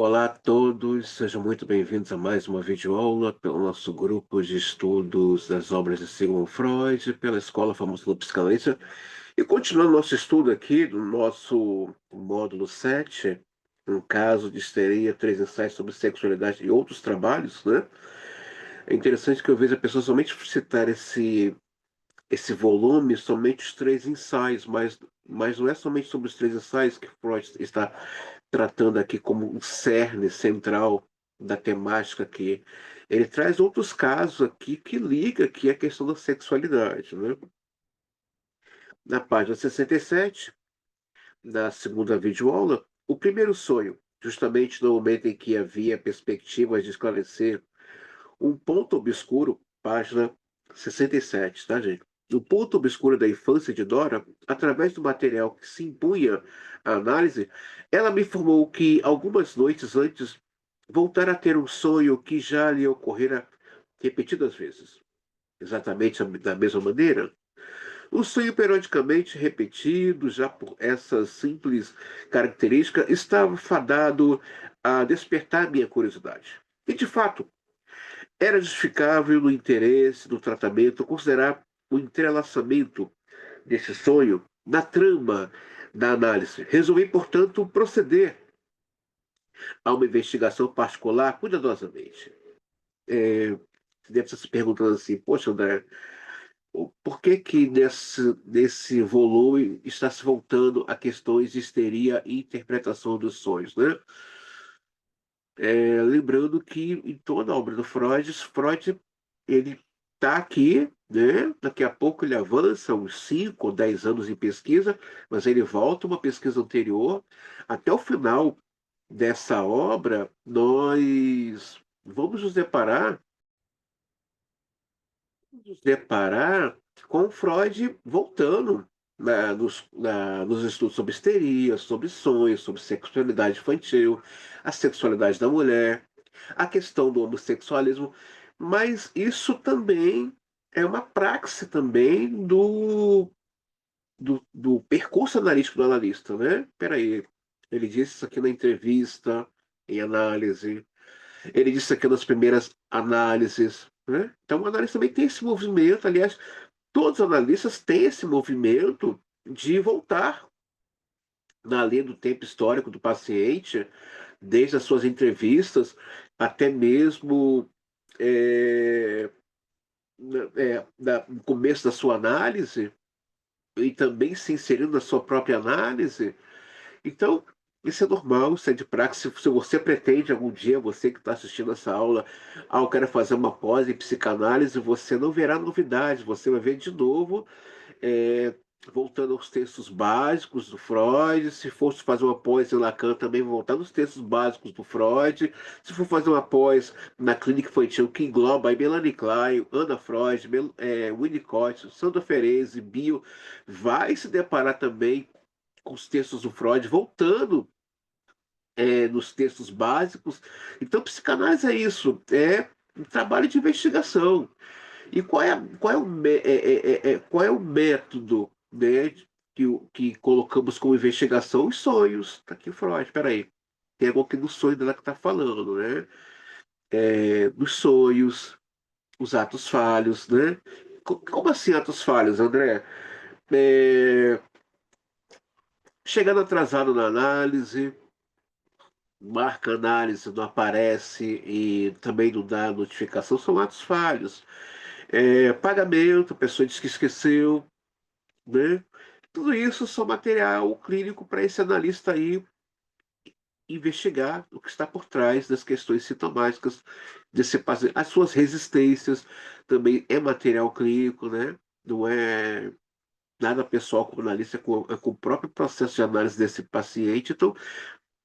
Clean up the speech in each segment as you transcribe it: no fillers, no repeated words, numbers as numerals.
Olá a todos, sejam muito bem-vindos a mais uma videoaula pelo nosso grupo de estudos das obras de Sigmund Freud, pela Escola Famosa do Psicanalista. E continuando nosso estudo aqui, do nosso módulo 7, um caso de histeria, três ensaios sobre sexualidade e outros trabalhos, né? É interessante que eu vejo a pessoa somente citar esse volume, somente os três ensaios, mas não é somente sobre os três ensaios que Freud está tratando aqui como um cerne central da temática aqui. Ele traz outros casos aqui que liga aqui a questão da sexualidade, né? Na página 67, na segunda videoaula, o primeiro sonho, justamente no momento em que havia perspectivas de esclarecer um ponto obscuro, página 67, tá, gente? No ponto obscuro da infância de Dora, através do material que se impunha à análise, ela me informou que algumas noites antes voltara a ter um sonho que já lhe ocorrera repetidas vezes. Exatamente da mesma maneira. Um sonho periodicamente repetido, já por essa simples característica, estava fadado a despertar minha curiosidade. E, de fato, era justificável no interesse do tratamento considerar o entrelaçamento desse sonho na trama da análise. Resolvi, portanto, proceder a uma investigação particular cuidadosamente. Você deve estar se perguntando assim, poxa, André, por que que nesse volume está se voltando a questões de histeria e interpretação dos sonhos, né? Lembrando que em toda a obra do Freud, Freud ele está aqui, né? Daqui a pouco ele avança uns 5 ou 10 anos em pesquisa, mas ele volta a uma pesquisa anterior. Até o final dessa obra, nós vamos nos deparar com Freud voltando nos estudos sobre histeria, sobre sonhos, sobre sexualidade infantil, a sexualidade da mulher, a questão do homossexualismo, mas isso também é uma praxe também do percurso analítico do analista, né? Peraí, ele disse isso aqui na entrevista, em análise, ele disse isso aqui nas primeiras análises, né? Então o analista também tem esse movimento, aliás, todos os analistas têm esse movimento de voltar na linha do tempo histórico do paciente, desde as suas entrevistas até mesmo no começo da sua análise e também se inserindo na sua própria análise. Então, isso é normal, isso é de praxe. Se você pretende algum dia, você que está assistindo essa aula, eu quero fazer uma pós em psicanálise, você não verá novidades, você vai ver de novo é, voltando aos textos básicos do Freud. Se fosse fazer uma pós em Lacan, também voltar nos textos básicos do Freud. Se for fazer uma pós na clínica infantil, que engloba aí Melanie Klein, Ana Freud, Winnicott, Sandra Ferese, Bio, vai se deparar também com os textos do Freud, voltando nos textos básicos. Então, psicanálise é isso, é um trabalho de investigação. E qual é o método, né, que colocamos como investigação? Os sonhos. Está aqui o Freud, espera aí. Tem algo aqui no sonho dela que está falando, né? Dos sonhos, os atos falhos, né? Como assim atos falhos, André? É, chegando atrasado na análise, marca análise, não aparece e também não dá notificação, são atos falhos. Pagamento, a pessoa diz que esqueceu, né? Tudo isso são material clínico para esse analista aí investigar o que está por trás das questões sintomáticas desse paciente. As suas resistências também é material clínico, né? Não é nada pessoal como analista, é com o próprio processo de análise desse paciente. Então,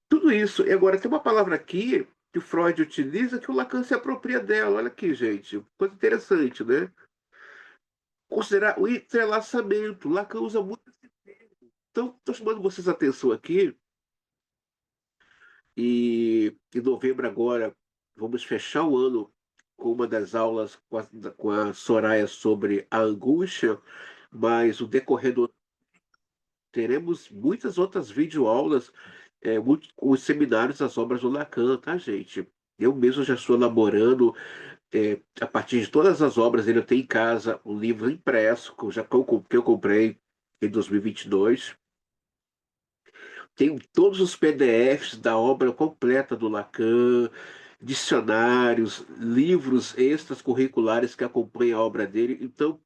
tudo isso. E agora, tem uma palavra aqui que o Freud utiliza que o Lacan se apropria dela. Olha aqui, gente. Coisa interessante, né? Considerar o entrelaçamento. Lacan usa muito. Então, estou chamando vocês a atenção aqui. E em novembro agora, vamos fechar o ano com uma das aulas com a Soraya sobre a angústia, mas o decorrer do teremos muitas outras videoaulas os seminários, as obras do Lacan, tá, gente? Eu mesmo já estou elaborando, a partir de todas as obras dele, eu tenho em casa um livro impresso, que eu comprei em 2022. Tenho todos os PDFs da obra completa do Lacan, dicionários, livros extras curriculares que acompanham a obra dele. Então,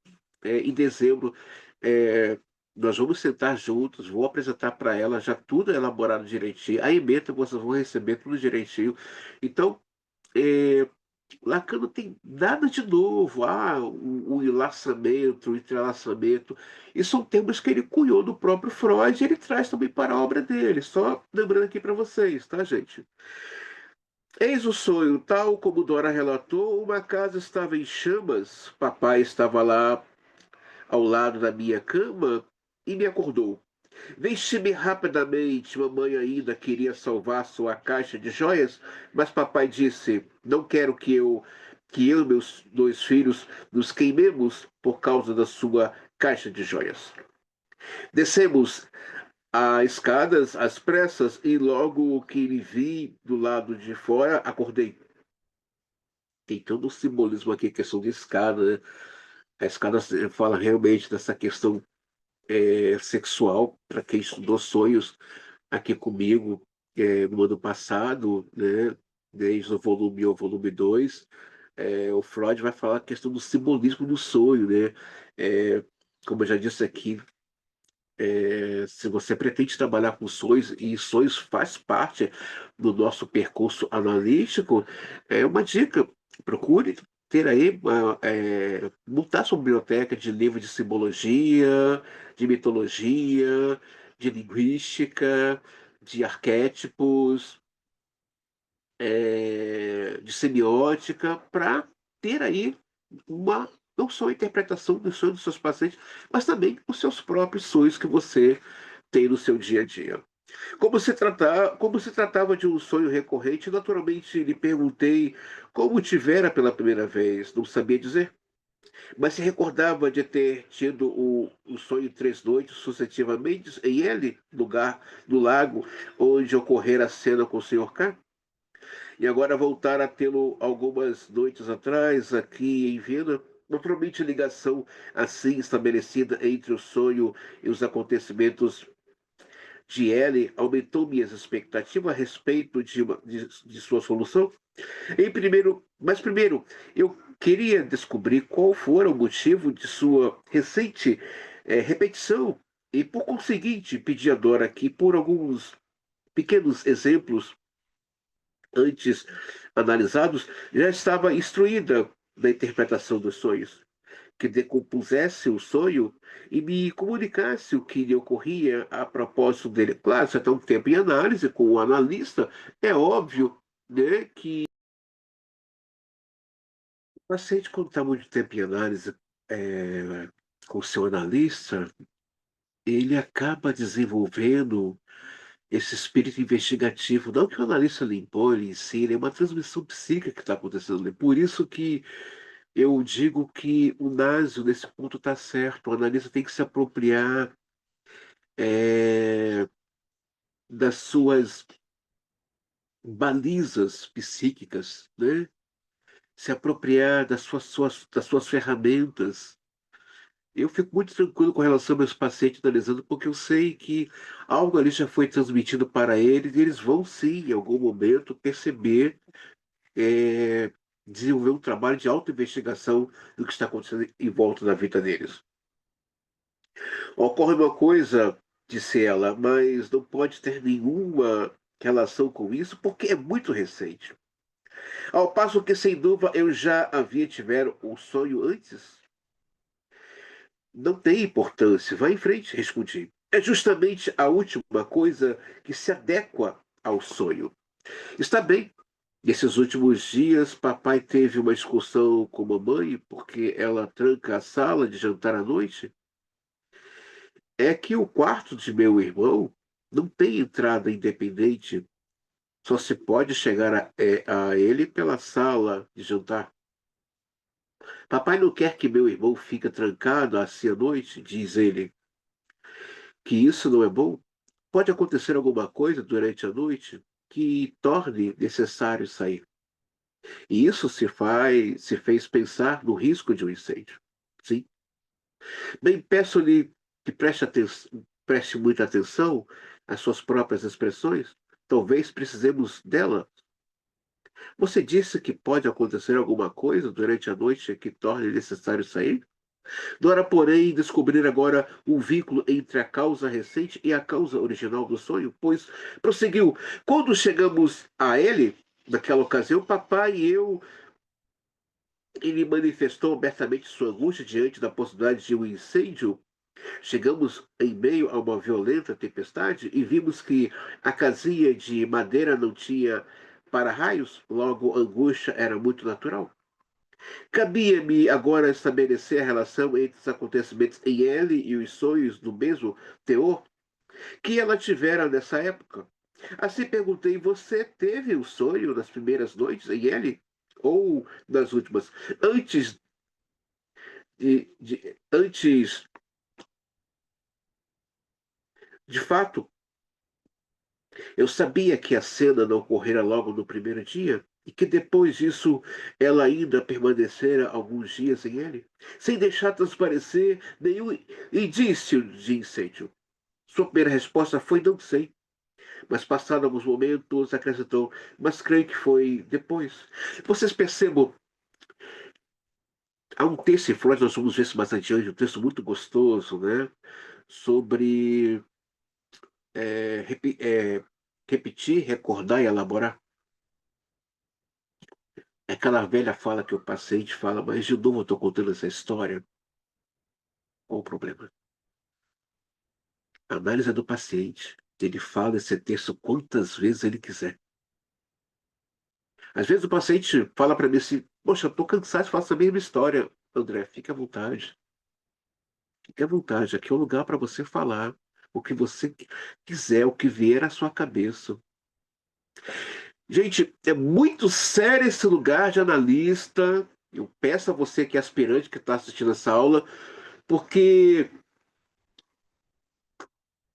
em dezembro, é, nós vamos sentar juntos, vou apresentar para ela já tudo elaborado direitinho. A ementa vocês vão receber tudo direitinho. Então, é, Lacan não tem nada de novo. O enlaçamento, o entrelaçamento. E são termos que ele cunhou do próprio Freud e ele traz também para a obra dele. Só lembrando aqui para vocês, tá, gente? Eis o sonho, tal como Dora relatou, uma casa estava em chamas, papai estava lá ao lado da minha cama e me acordou. Vesti-me rapidamente, mamãe ainda queria salvar sua caixa de joias, mas papai disse: Não quero que eu e meus dois filhos nos queimemos por causa da sua caixa de joias. Descemos as escadas às pressas e logo que me vi do lado de fora, acordei. Tem todo um simbolismo aqui, questão de escada, né? A escada fala realmente dessa questão sexual, para quem estudou sonhos aqui comigo no ano passado, né, desde o volume 1 ao volume 2, o Freud vai falar a questão do simbolismo do sonho, né? É, como eu já disse aqui, se você pretende trabalhar com sonhos, e sonhos faz parte do nosso percurso analítico, é uma dica, procure ter aí, montar sua biblioteca de livros de simbologia, de mitologia, de linguística, de arquétipos, de semiótica, para ter aí uma, não só a interpretação dos sonhos dos seus pacientes, mas também os seus próprios sonhos que você tem no seu dia a dia. Como se tratava de um sonho recorrente, naturalmente lhe perguntei como tivera pela primeira vez. Não sabia dizer, mas se recordava de ter tido o sonho 3 noites sucessivamente em L, lugar do lago onde ocorrera a cena com o Sr. K. E agora voltar a tê-lo algumas noites atrás, aqui em Viena. Naturalmente, a ligação assim estabelecida entre o sonho e os acontecimentos de L aumentou minhas expectativas a respeito de sua solução. Mas primeiro, eu queria descobrir qual fora o motivo de sua recente repetição e, por conseguinte, pedir a Dora aqui por alguns pequenos exemplos antes analisados, já estava instruída na interpretação dos sonhos, que decompusesse o sonho e me comunicasse o que lhe ocorria a propósito dele. Claro, você está um tempo em análise com o analista, é óbvio, né, que o paciente, quando está muito tempo em análise com o seu analista, ele acaba desenvolvendo esse espírito investigativo. Não que o analista limpou ele em si, ele é uma transmissão psíquica que está acontecendo ali. Por isso que eu digo que o Násio, nesse ponto, está certo. O analista tem que se apropriar é, das suas balizas psíquicas, né? Se apropriar das suas ferramentas. Eu fico muito tranquilo com relação aos meus pacientes analisando, porque eu sei que algo ali já foi transmitido para eles e eles vão sim, em algum momento, perceber, é, desenvolver um trabalho de autoinvestigação do que está acontecendo em volta da vida deles. Ocorre uma coisa, disse ela, mas não pode ter nenhuma relação com isso porque é muito recente. Ao passo que, sem dúvida, eu já havia tiver o sonho antes. Não tem importância. Vai em frente, respondi. É justamente a última coisa que se adequa ao sonho. Está bem. Nesses últimos dias, papai teve uma discussão com mamãe porque ela tranca a sala de jantar à noite. É que o quarto de meu irmão não tem entrada independente. Só se pode chegar a ele pela sala de jantar. Papai não quer que meu irmão fique trancado assim à noite, diz ele. Que isso não é bom? Pode acontecer alguma coisa durante a noite que torne necessário sair. E isso se fez pensar no risco de um incêndio. Sim. Bem, peço-lhe que preste muita atenção às suas próprias expressões. Talvez precisemos dela. Você disse que pode acontecer alguma coisa durante a noite que torne necessário sair? Dora, porém, descobrir agora o vínculo entre a causa recente e a causa original do sonho, pois prosseguiu. Quando chegamos a ele, naquela ocasião, papai e eu, ele manifestou abertamente sua angústia diante da possibilidade de um incêndio. Chegamos em meio a uma violenta tempestade e vimos que a casinha de madeira não tinha para-raios, logo a angústia era muito natural. Cabia-me agora estabelecer a relação entre os acontecimentos em L e os sonhos do mesmo teor que ela tivera nessa época. Assim perguntei: você teve o sonho nas primeiras noites em L? Ou nas últimas? Antes antes, de fato, eu sabia que a cena não ocorrera logo no primeiro dia e que depois disso ela ainda permanecera alguns dias em ele, sem deixar transparecer nenhum indício de incêndio. Sua primeira resposta foi: não sei. Mas passados alguns momentos, acrescentou: mas creio que foi depois. Vocês percebam, há um texto em Freud, nós vamos ver isso mais adiante, um texto muito gostoso, né? Sobre é, repi- é, repetir, recordar e elaborar. É aquela velha fala que o paciente fala, mas de novo eu estou contando essa história. Qual o problema? A análise é do paciente. Ele fala esse texto quantas vezes ele quiser. Às vezes o paciente fala para mim assim: poxa, eu estou cansado de falar essa mesma história. André, fique à vontade. Fique à vontade. Aqui é o lugar para você falar o que você quiser, o que vier à sua cabeça. Gente, é muito sério esse lugar de analista. Eu peço a você que é aspirante, que está assistindo essa aula, porque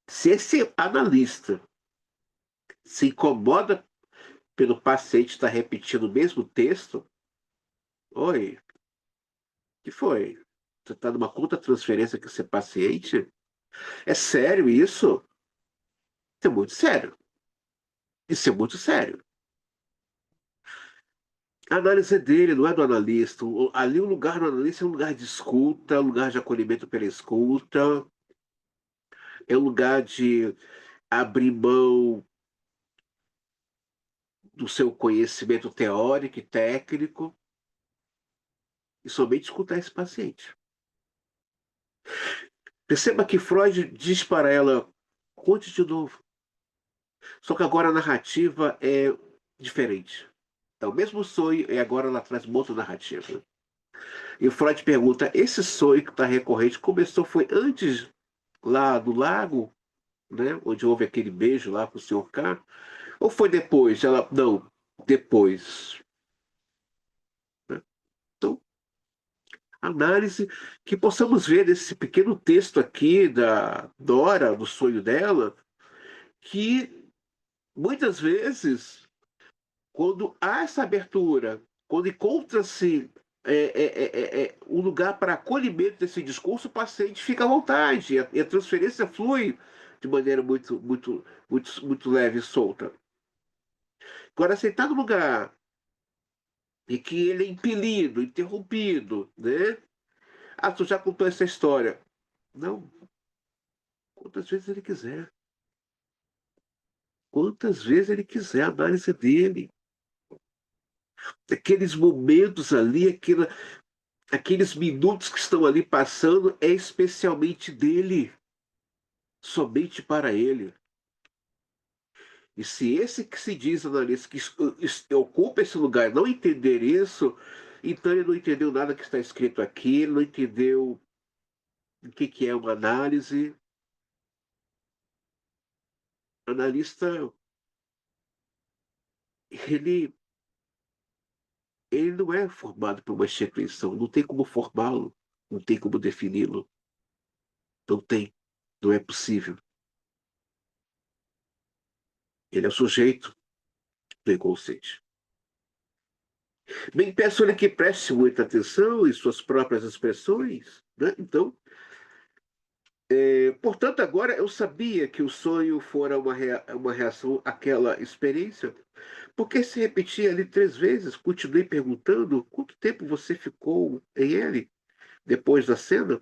se esse analista se incomoda pelo paciente estar repetindo o mesmo texto, oi, que foi? Você está numa conta transferência com esse paciente? É sério isso? Isso é muito sério. Isso é muito sério. A análise é dele, não é do analista. Ali o lugar do analista é um lugar de escuta, um lugar de acolhimento pela escuta, é um lugar de abrir mão do seu conhecimento teórico e técnico e somente escutar esse paciente. Perceba que Freud diz para ela: conte de novo. Só que agora a narrativa é diferente. É o mesmo sonho e agora ela traz uma outra narrativa. E o Freud pergunta: esse sonho que está recorrente começou, foi antes lá do lago, né, onde houve aquele beijo lá com o Sr. K, ou foi depois? Ela, não, depois. Né? Então, análise que possamos ver nesse pequeno texto aqui da Dora, do sonho dela, que muitas vezes, quando há essa abertura, quando encontra-se um lugar para acolhimento desse discurso, o paciente fica à vontade e a transferência flui de maneira muito leve e solta. Agora, aceitar no lugar em que ele é impelido, interrompido, né? Ah, tu já contou essa história. Não, quantas vezes ele quiser. Quantas vezes ele quiser a análise dele. Aqueles momentos ali, aqueles minutos que estão ali passando, é especialmente dele, somente para ele. E se esse que se diz analista que ocupa esse lugar não entender isso, então ele não entendeu nada que está escrito aqui, ele não entendeu o que é uma análise. O analista, ele, ele não é formado por uma instituição, não tem como formá-lo, não tem como defini-lo, não tem, não é possível. Ele é o sujeito do inconsciente. Bem, peço-lhe que preste muita atenção em suas próprias expressões, né? Então, portanto, agora eu sabia que o sonho fora uma reação àquela experiência, porque se repetia ali 3 vezes. Continuei perguntando quanto tempo você ficou em ele depois da cena.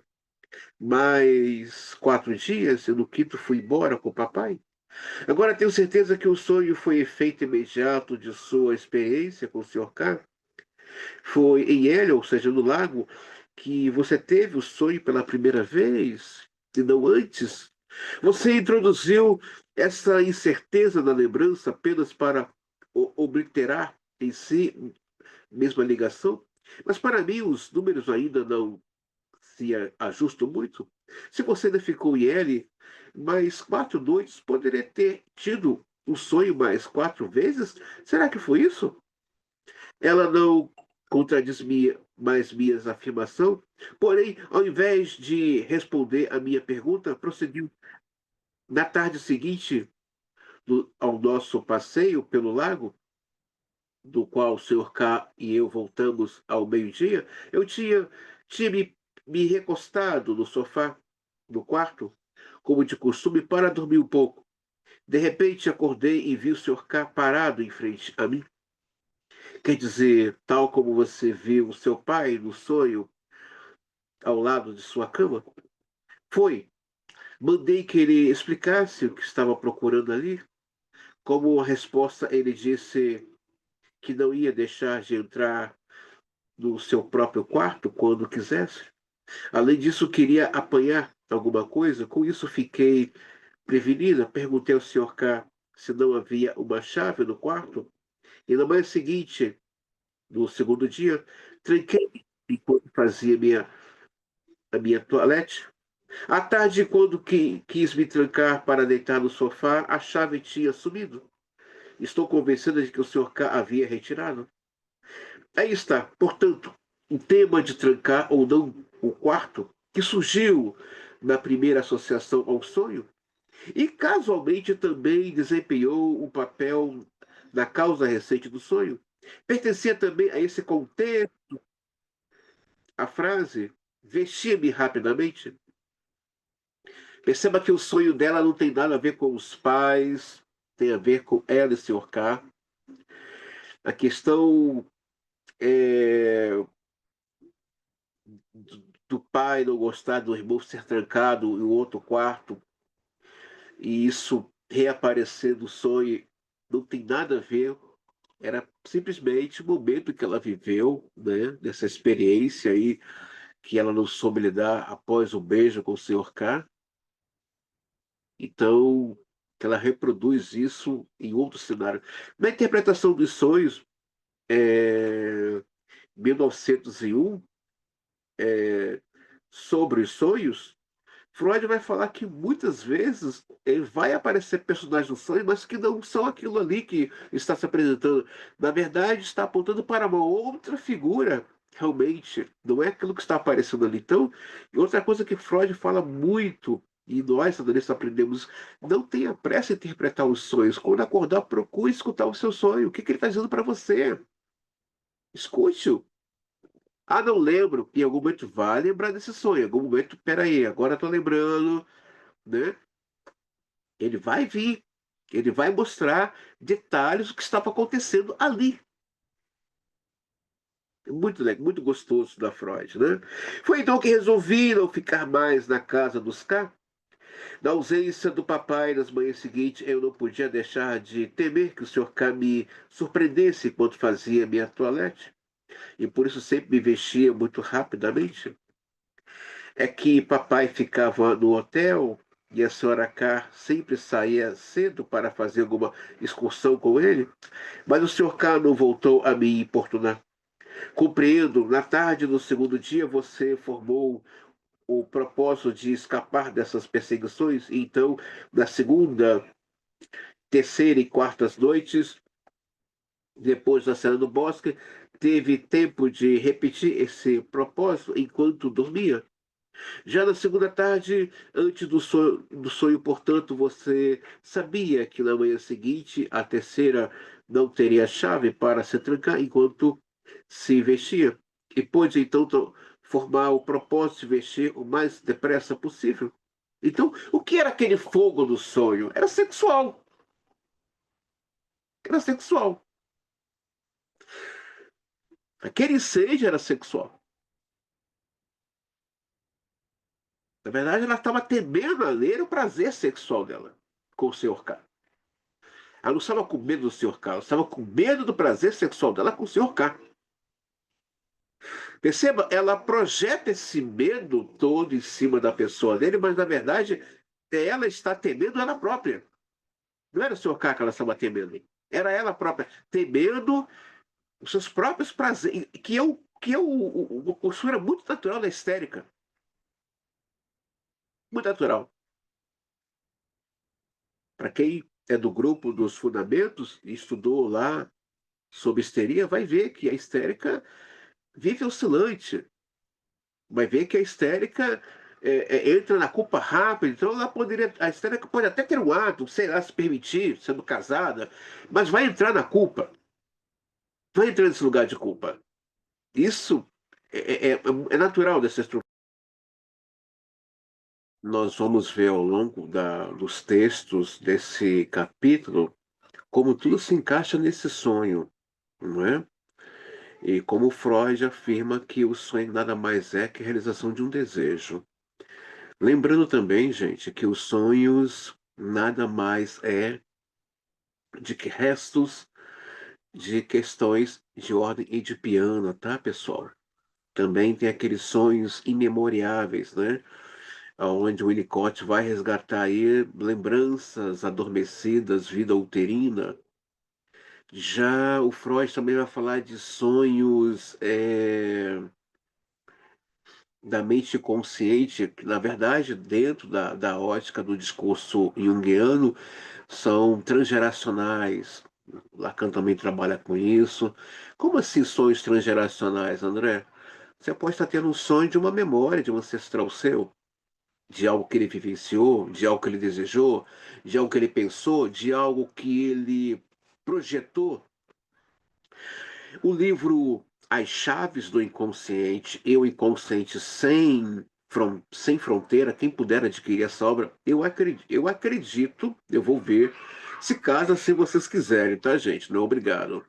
Mais 4 dias, e no quinto fui embora com o papai. Agora tenho certeza que o sonho foi efeito imediato de sua experiência com o Sr. K. Foi em ele, ou seja, no lago, que você teve o sonho pela primeira vez, e não antes. Você introduziu essa incerteza na lembrança apenas para obliterar em si mesma ligação? Mas para mim os números ainda não se ajustam muito. Se você ainda ficou em L mais 4 noites, poderia ter tido um sonho mais 4 vezes? Será que foi isso? Ela não contradiz mais minhas afirmações, porém, ao invés de responder a minha pergunta, prosseguiu. Na tarde seguinte ao nosso passeio pelo lago, do qual o Sr. K e eu voltamos ao meio-dia, eu tinha me recostado no sofá do quarto, como de costume, para dormir um pouco. De repente acordei e vi o Sr. K parado em frente a mim. Quer dizer, tal como você viu o seu pai no sonho ao lado de sua cama? Foi. Mandei que ele explicasse o que estava procurando ali. Como resposta, ele disse que não ia deixar de entrar no seu próprio quarto quando quisesse. Além disso, queria apanhar alguma coisa. Com isso, fiquei prevenida. Perguntei ao Sr. K se não havia uma chave no quarto. E na manhã seguinte, no segundo dia, tranquei enquanto fazia a minha toilette. À tarde, quando quis me trancar para deitar no sofá, a chave tinha sumido. Estou convencida de que o Sr. K havia retirado. Aí está, portanto, o tema de trancar ou não o quarto, que surgiu na primeira associação ao sonho, e casualmente também desempenhou um papel na causa recente do sonho. Pertencia também a esse contexto a frase vestia-me rapidamente. Perceba que o sonho dela não tem nada a ver com os pais, tem a ver com ela e o Sr. K. A questão é, do pai não gostar do irmão ser trancado em outro quarto e isso reaparecer no sonho não tem nada a ver. Era simplesmente o momento que ela viveu, né, dessa experiência aí que ela não soube lidar após o beijo com o Sr. K. Então, que ela reproduz isso em outro cenário. Na interpretação dos sonhos, 1901, sobre os sonhos, Freud vai falar que muitas vezes vai aparecer personagens no sonho, mas que não são aquilo ali que está se apresentando. Na verdade, está apontando para uma outra figura, realmente. Não é aquilo que está aparecendo ali. Então, e outra coisa que Freud fala muito, e nós, analistas, aprendemos, não tenha pressa em interpretar os sonhos. Quando acordar, procure escutar o seu sonho. O que ele está dizendo para você? Escute-o. Ah, não lembro. Em algum momento vai lembrar desse sonho. Em algum momento, peraí, agora estou lembrando, né? Ele vai vir, ele vai mostrar detalhes do que estava acontecendo ali. Muito, muito gostoso da Freud, né? Foi então que resolvi não ficar mais na casa dos K. Na ausência do papai nas manhãs seguintes, eu não podia deixar de temer que o Sr. K me surpreendesse enquanto fazia minha toilette. E por isso sempre me vestia muito rapidamente. É que papai ficava no hotel e a senhora K sempre saía cedo para fazer alguma excursão com ele, mas o senhor K não voltou a me importunar. Compreendo, na tarde do segundo dia você formou o propósito de escapar dessas perseguições, e então, na segunda, terceira e quartas noites, depois da cena do bosque, teve tempo de repetir esse propósito enquanto dormia. Já na segunda tarde, antes do sonho, portanto, você sabia que na manhã seguinte a terceira não teria chave para se trancar enquanto se vestia, e pôde então formar o propósito de vestir o mais depressa possível. Então, o que era aquele fogo do sonho? Era sexual. Era sexual. Aquele seja era sexual. Na verdade, ela estava temendo ler o prazer sexual dela com o Senhor K. Ela não estava com medo do Senhor K, ela estava com medo do prazer sexual dela com o Senhor K. Perceba, ela projeta esse medo todo em cima da pessoa dele, mas na verdade ela está temendo ela própria. Não era o Senhor K que ela estava temendo. Era ela própria, temendo os seus próprios prazeres, que é uma postura muito natural da histérica. Muito natural. Para quem é do grupo dos fundamentos e estudou lá sobre histeria, vai ver que a histérica vive oscilante. Vai ver que a histérica entra na culpa rápido, então ela poderia, a histérica pode até ter um ato, sei lá, se permitir, sendo casada, mas vai entrar na culpa, vai entrar nesse lugar de culpa. Isso é natural dessa estrutura. Nós vamos ver ao longo dos textos desse capítulo como tudo se encaixa nesse sonho, não é? E como Freud afirma que o sonho nada mais é que a realização de um desejo. Lembrando também, gente, que os sonhos nada mais é de que restos de questões de ordem edipiana, tá, pessoal? Também tem aqueles sonhos imemoriáveis, né? Onde o Winnicott vai resgatar aí lembranças adormecidas, vida uterina. Já o Freud também vai falar de sonhos da mente consciente, que na verdade, dentro da ótica do discurso junguiano, são transgeracionais. Lacan também trabalha com isso. Como assim sonhos transgeracionais, André? Você pode estar tendo um sonho de uma memória de um ancestral seu, de algo que ele vivenciou, de algo que ele desejou, de algo que ele pensou, de algo que ele projetou. O livro As Chaves do Inconsciente e o Inconsciente sem Fronteira, quem puder adquirir essa obra, eu acredito, eu vou ver, se caso assim vocês quiserem, tá, gente? Não, obrigado.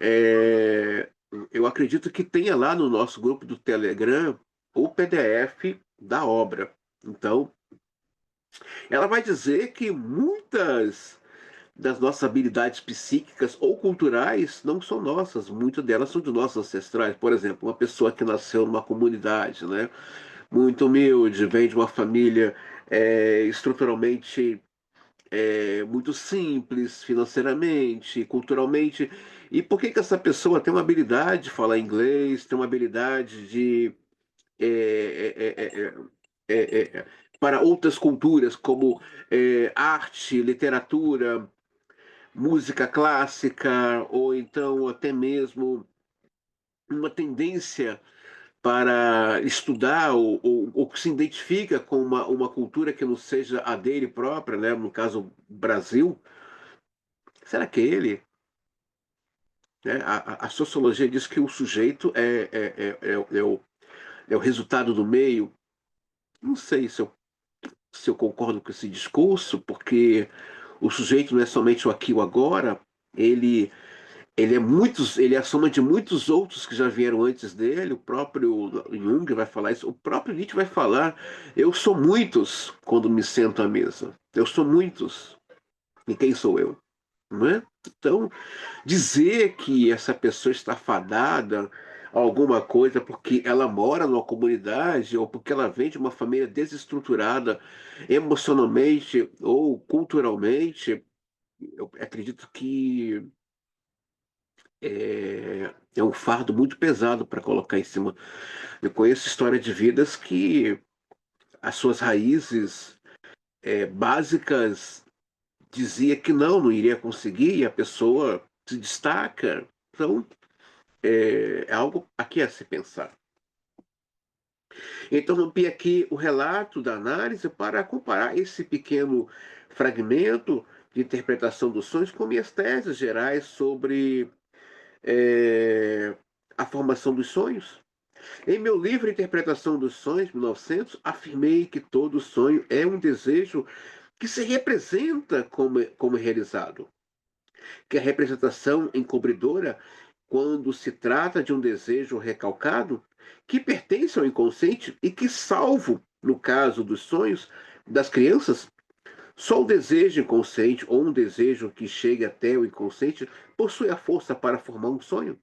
É, eu acredito que tenha lá no nosso grupo do Telegram o PDF da obra. Então, ela vai dizer que muitas das nossas habilidades psíquicas ou culturais não são nossas, muitas delas são de nossos ancestrais. Por exemplo, uma pessoa que nasceu numa comunidade, né, muito humilde, vem de uma família estruturalmente muito simples, financeiramente, culturalmente. E por que que essa pessoa tem uma habilidade de falar inglês, tem uma habilidade de é, é, é, é, é, é, para outras culturas, como arte, literatura, música clássica, ou então até mesmo uma tendência para estudar ou que se identifica com uma cultura que não seja a dele própria, né? No caso, Brasil, será que é ele? Né? A sociologia diz que o sujeito é o resultado do meio. Não sei se eu concordo com esse discurso, porque o sujeito não é somente o aqui e o agora, ele ele é a soma de muitos outros que já vieram antes dele. O próprio Jung vai falar isso, o próprio Nietzsche vai falar: eu sou muitos quando me sento à mesa. Eu sou muitos. E quem sou eu? Não é? Então, dizer que essa pessoa está fadada a alguma coisa porque ela mora numa comunidade ou porque ela vem de uma família desestruturada emocionalmente ou culturalmente, eu acredito que é um fardo muito pesado para colocar em cima. Eu conheço história de vidas que as suas raízes básicas dizia que não iria conseguir e a pessoa se destaca. Então, é algo aqui a se pensar. Interrompi aqui o relato da análise para comparar esse pequeno fragmento de interpretação dos sonhos com minhas teses gerais sobre eh, a formação dos sonhos. Em meu livro Interpretação dos Sonhos, 1900, afirmei que todo sonho é um desejo que se representa como realizado, que a representação encobridora, quando se trata de um desejo recalcado, que pertence ao inconsciente e que, salvo no caso dos sonhos das crianças, só o desejo inconsciente ou um desejo que chegue até o inconsciente possui a força para formar um sonho.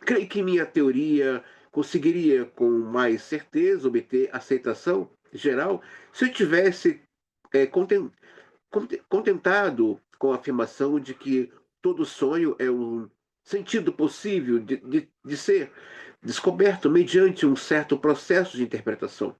Creio que minha teoria conseguiria com mais certeza obter aceitação geral se eu tivesse é, contentado com a afirmação de que todo sonho é um sentido possível de ser descoberto mediante um certo processo de interpretação.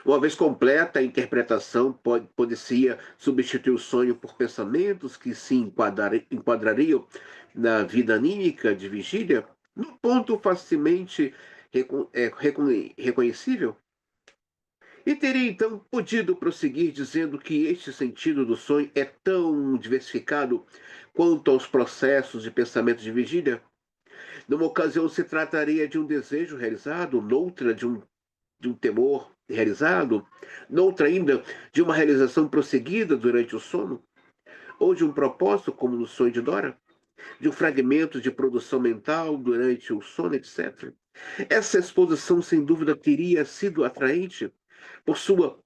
Uma vez completa, a interpretação poderia substituir o sonho por pensamentos que se enquadrariam na vida anímica de vigília, num ponto facilmente reconhecível. E teria então podido prosseguir dizendo que este sentido do sonho é tão diversificado quanto aos processos de pensamento de vigília. Numa ocasião se trataria de um desejo realizado, noutra de um temor realizado, noutra ainda de uma realização prosseguida durante o sono, ou de um propósito, como no sonho de Dora, de um fragmento de produção mental durante o sono, etc. Essa exposição, sem dúvida, teria sido atraente por sua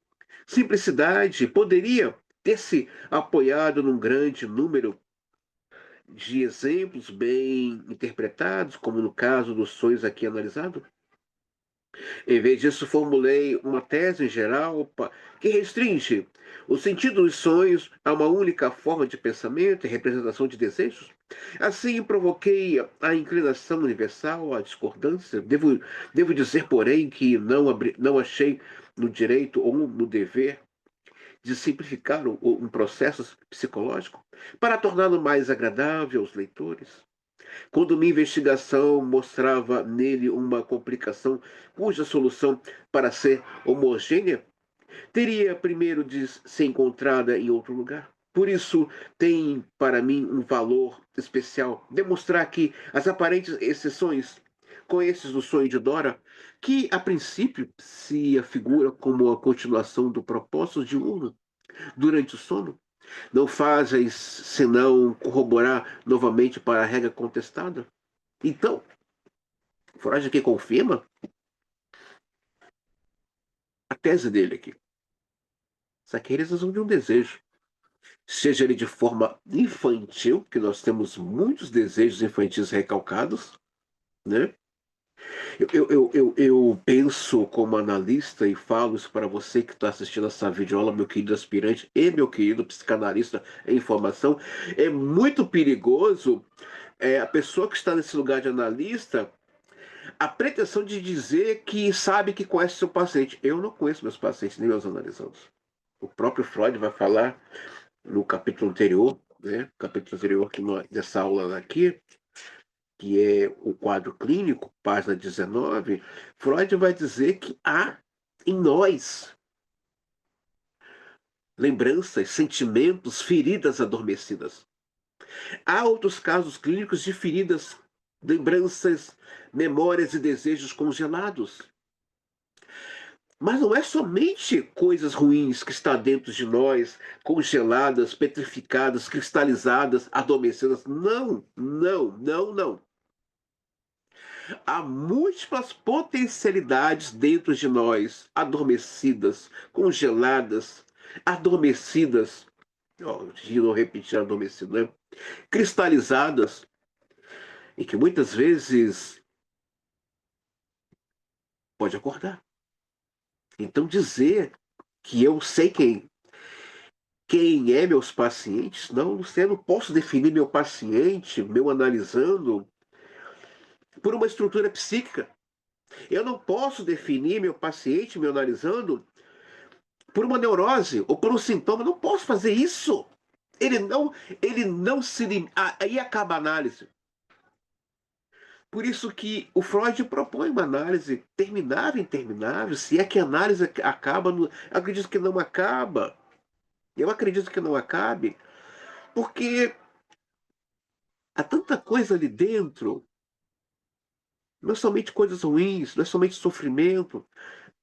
simplicidade, poderia ter se apoiado num grande número de exemplos bem interpretados, como no caso dos sonhos aqui analisado. Em vez disso, formulei uma tese em geral que restringe o sentido dos sonhos a uma única forma de pensamento e representação de desejos. Assim, provoquei a inclinação universal, a discordância. Devo dizer, porém, que não achei no direito ou no dever de simplificar um processo psicológico para torná-lo mais agradável aos leitores. Quando minha investigação mostrava nele uma complicação cuja solução, para ser homogênea, teria primeiro de ser encontrada em outro lugar. Por isso, tem para mim um valor especial demonstrar que as aparentes exceções, com esses do sonho de Dora, que a princípio se afigura como a continuação do propósito diurno durante o sono, não fazem senão corroborar novamente para a regra contestada. Então, Freud aqui confirma a tese dele aqui. Essa realização de um desejo, seja ele de forma infantil, que nós temos muitos desejos infantis recalcados, né? Eu penso como analista e falo isso para você que está assistindo essa videoaula, meu querido aspirante e meu querido psicanalista em formação. É muito perigoso a pessoa que está nesse lugar de analista a pretensão de dizer que sabe que conhece seu paciente. Eu não conheço meus pacientes nem meus analisados. O próprio Freud vai falar no capítulo anterior, né? Capítulo anterior que dessa aula aqui, que é o quadro clínico, página 19, Freud vai dizer que há em nós lembranças, sentimentos, feridas adormecidas. Há outros casos clínicos de feridas, lembranças, memórias e desejos congelados. Mas não é somente coisas ruins que está dentro de nós, congeladas, petrificadas, cristalizadas, adormecidas. Não, não, não, não. Há múltiplas potencialidades dentro de nós, adormecidas, congeladas, adormecidas. De não repetir adormecido, né? Cristalizadas, e que muitas vezes pode acordar. Então dizer que eu sei quem é meus pacientes, não, eu não posso definir meu paciente, meu analisando, por uma estrutura psíquica. Eu não posso definir meu paciente, meu analisando, por uma neurose ou por um sintoma. Eu não posso fazer isso. Ele não se. Aí acaba a análise. Por isso que o Freud propõe uma análise terminável e interminável, se é que a análise acaba no, eu acredito que não acaba. Eu acredito que não acabe, porque há tanta coisa ali dentro, não é somente coisas ruins, não é somente sofrimento,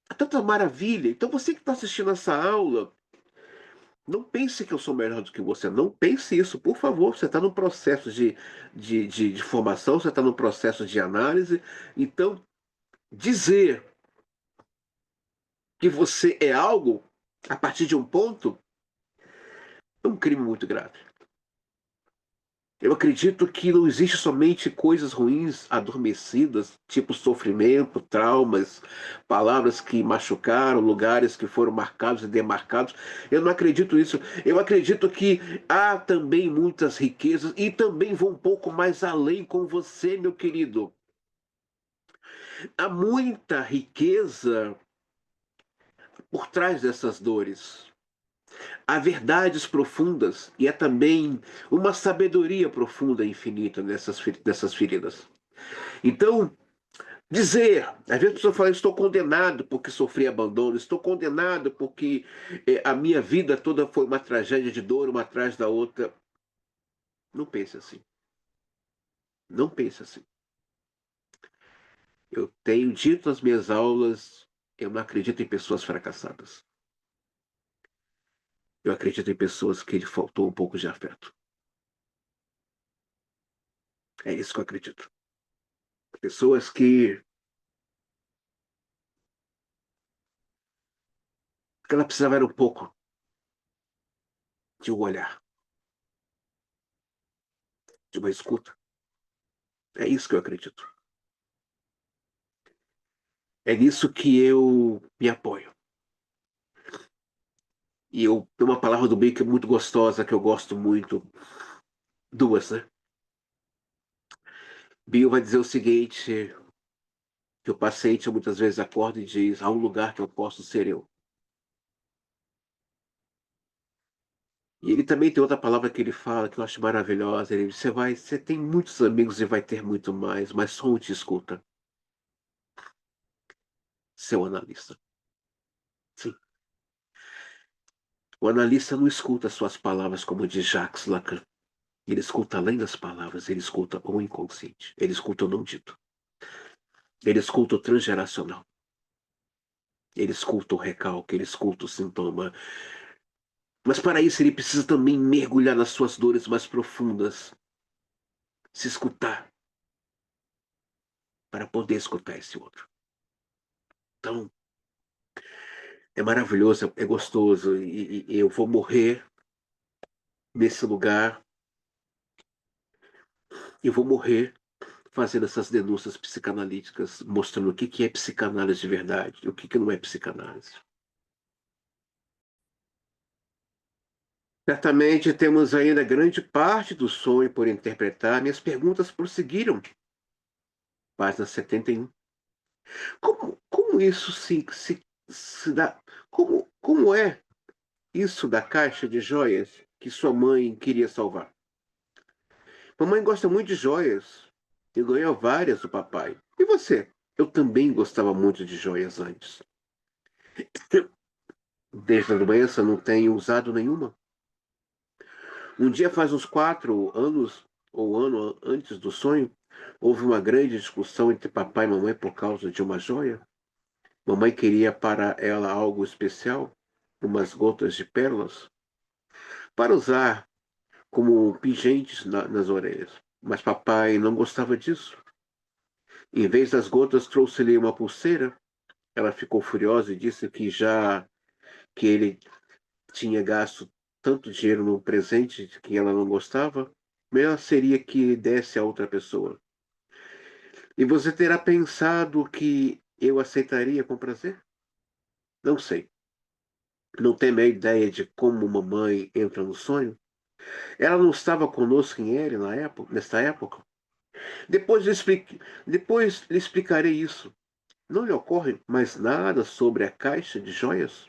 há tanta maravilha. Então você que está assistindo essa aula, não pense que eu sou melhor do que você. Não pense isso, por favor. Você está no processo de formação, você está no processo de análise. Então, dizer que você é algo a partir de um ponto é um crime muito grave. Eu acredito que não existe somente coisas ruins adormecidas, tipo sofrimento, traumas, palavras que machucaram, lugares que foram marcados e demarcados. Eu não acredito nisso. Eu acredito que há também muitas riquezas e também vou um pouco mais além com você, meu querido. Há muita riqueza por trás dessas dores. Há verdades profundas e há também uma sabedoria profunda e infinita nessas feridas. Então, dizer, às vezes a pessoa fala, estou condenado porque sofri abandono, estou condenado porque a minha vida toda foi uma tragédia de dor, uma atrás da outra. Não pense assim. Não pense assim. Eu tenho dito nas minhas aulas, eu não acredito em pessoas fracassadas. Eu acredito em pessoas que lhe faltou um pouco de afeto. É isso que eu acredito. Pessoas que ela precisava era um pouco de um olhar, de uma escuta. É isso que eu acredito. É nisso que eu me apoio. E eu tenho uma palavra do bem que é muito gostosa, que eu gosto muito. Duas, né? Bill vai dizer o seguinte, que o paciente muitas vezes acorda e diz, há um lugar que eu posso ser eu. E ele também tem outra palavra que ele fala, que eu acho maravilhosa. Ele diz, você tem muitos amigos e vai ter muito mais, mas só um te escuta. Seu analista. Sim. O analista não escuta suas palavras, como diz Jacques Lacan. Ele escuta além das palavras, ele escuta o inconsciente, ele escuta o não dito, ele escuta o transgeracional, ele escuta o recalque, ele escuta o sintoma. Mas para isso ele precisa também mergulhar nas suas dores mais profundas, se escutar, para poder escutar esse outro. Então, é maravilhoso, é gostoso, e eu vou morrer nesse lugar, e vou morrer fazendo essas denúncias psicanalíticas, mostrando o que é psicanálise de verdade, e o que não é psicanálise. Certamente temos ainda grande parte do sonho por interpretar. Minhas perguntas prosseguiram. Página 71. Como isso se dá? Como é isso da caixa de joias que sua mãe queria salvar? Mamãe gosta muito de joias e ganhou várias do papai. E você? Eu também gostava muito de joias antes. Desde a doença não tenho usado nenhuma. Um dia faz uns 4 anos, ou ano antes do sonho, houve uma grande discussão entre papai e mamãe por causa de uma joia. Mamãe queria para ela algo especial, umas gotas de pérolas, para usar como pingentes nas orelhas. Mas papai não gostava disso. Em vez das gotas, trouxe-lhe uma pulseira. Ela ficou furiosa e disse que já que ele tinha gasto tanto dinheiro num presente de que ela não gostava, melhor seria que desse a outra pessoa. E você terá pensado que eu aceitaria com prazer? Não sei. Não tenho a ideia de como mamãe entra no sonho. Ela não estava conosco em ele na época, nesta época. Depois lhe explicarei isso. Não lhe ocorre mais nada sobre a caixa de joias?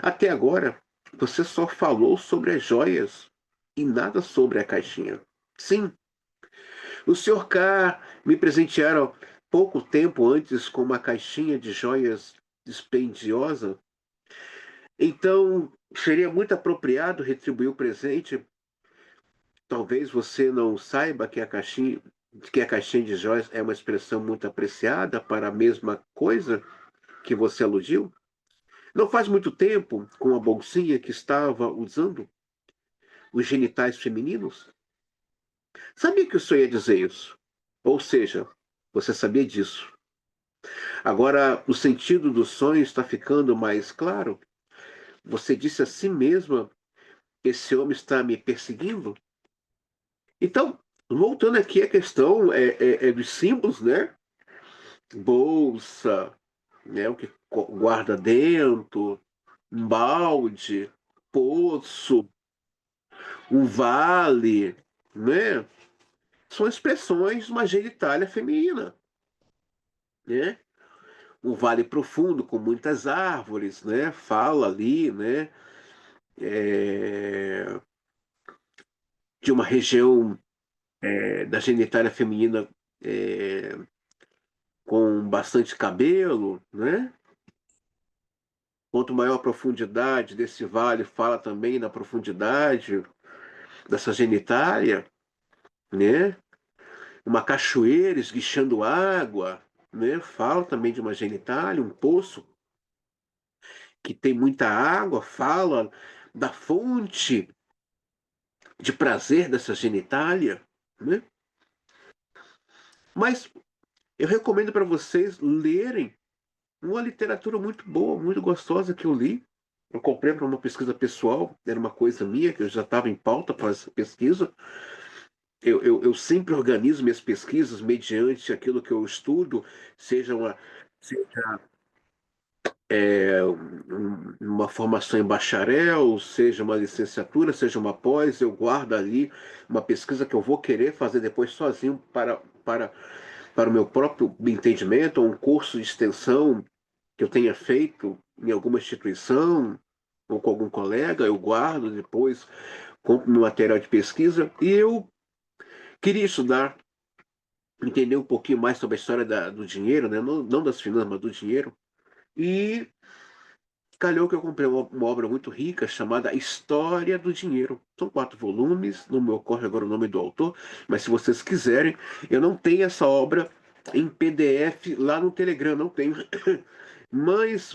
Até agora, você só falou sobre as joias e nada sobre a caixinha. Sim, O Sr. K me presentearam pouco tempo antes com uma caixinha de joias dispendiosa, então seria muito apropriado retribuir o presente. Talvez você não saiba que a caixinha de joias é uma expressão muito apreciada para a mesma coisa que você aludiu. Não faz muito tempo, com a bolsinha que estava usando, os genitais femininos. Sabia que o senhor ia dizer isso? Ou seja, você sabia disso. Agora, o sentido do sonho está ficando mais claro. Você disse a si mesma: esse homem está me perseguindo? Então, voltando aqui à questão é dos símbolos, né? Bolsa, né? O que guarda dentro, um balde, poço, um vale, né? São expressões de uma genitália feminina, né? Um vale profundo com muitas árvores, né? Fala ali, né? É, de uma região da genitália feminina é, com bastante cabelo, né? Quanto maior a profundidade desse vale, fala também da profundidade dessa genitália, né? Uma cachoeira esguichando água, né? Fala também de uma genitália, um poço que tem muita água, fala da fonte de prazer dessa genitália, né? Mas eu recomendo para vocês lerem uma literatura muito boa, muito gostosa que eu li. Eu comprei para uma pesquisa pessoal, era uma coisa minha que eu já estava em pauta para essa pesquisa. Eu sempre organizo minhas pesquisas mediante aquilo que eu estudo, seja seja, uma formação em bacharel, seja uma licenciatura, seja uma pós, eu guardo ali uma pesquisa que eu vou querer fazer depois sozinho para o meu próprio entendimento, ou um curso de extensão que eu tenha feito em alguma instituição ou com algum colega, eu guardo depois, compro meu material de pesquisa e eu queria estudar, entender um pouquinho mais sobre a história do dinheiro, né? Não das finanças, mas do dinheiro. E calhou que eu comprei uma obra muito rica chamada História do Dinheiro. São 4 volumes, não me ocorre agora o nome do autor, mas se vocês quiserem, eu não tenho essa obra em PDF lá no Telegram, não tenho. Mas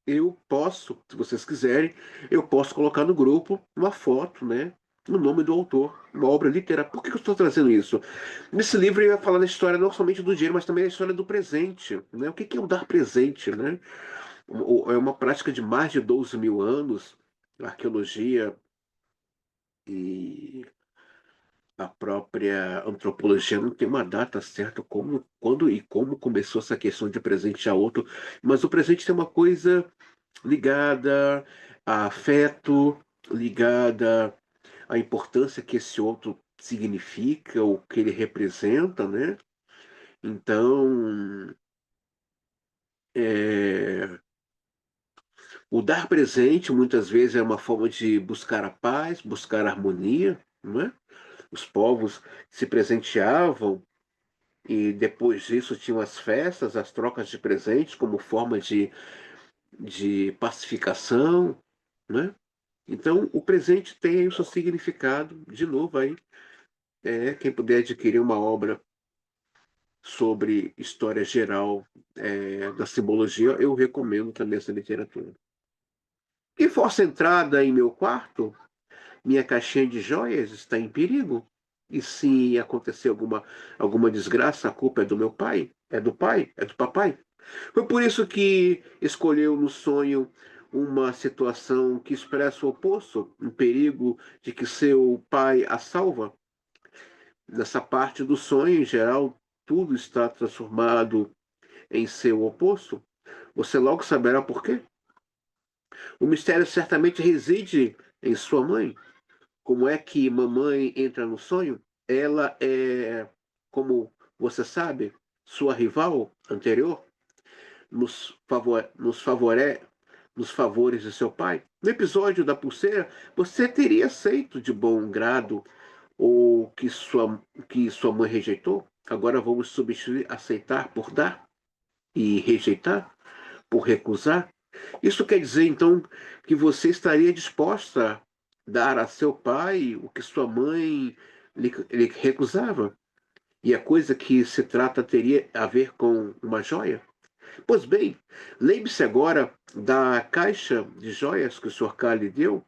eu posso, se vocês quiserem, eu posso colocar no grupo uma foto, né? No nome do autor, uma obra literária. Por que eu estou trazendo isso? Nesse livro eu ia falar da história não somente do dinheiro, mas também da história do presente, né? O que é o dar presente, né? É uma prática de mais de 12 mil anos. A arqueologia e a própria antropologia não tem uma data certa quando e como começou essa questão de presentear outro, mas o presente tem uma coisa ligada a afeto, ligada à importância que esse outro significa, o que ele representa, né? Então, é, o dar presente muitas vezes é uma forma de buscar a paz, buscar a harmonia, não é? Os povos se presenteavam e depois disso tinham as festas, as trocas de presentes como forma de pacificação, né? Então, o presente tem o seu significado, de novo aí, quem puder adquirir uma obra sobre história geral da simbologia, eu recomendo também essa literatura. E força entrada em meu quarto, minha caixinha de joias está em perigo. E se acontecer alguma desgraça, a culpa é do meu pai? É do pai? É do papai? Foi por isso que escolheu no sonho uma situação que expressa o oposto, um perigo de que seu pai a salva. Nessa parte do sonho, em geral, tudo está transformado em seu oposto. Você logo saberá por quê. O mistério certamente reside em sua mãe. Como é que mamãe entra no sonho? Ela é, como você sabe, sua rival anterior nos nos favores de seu pai. No episódio da pulseira, você teria aceito de bom grado ou que sua mãe rejeitou, agora vamos substituir aceitar por dar e rejeitar por recusar. Isso quer dizer, então, que você estaria disposta a dar a seu pai o que sua mãe lhe recusava? E a coisa que se trata teria a ver com uma joia? Pois bem, lembre-se agora da caixa de joias que o Sr. K lhe deu.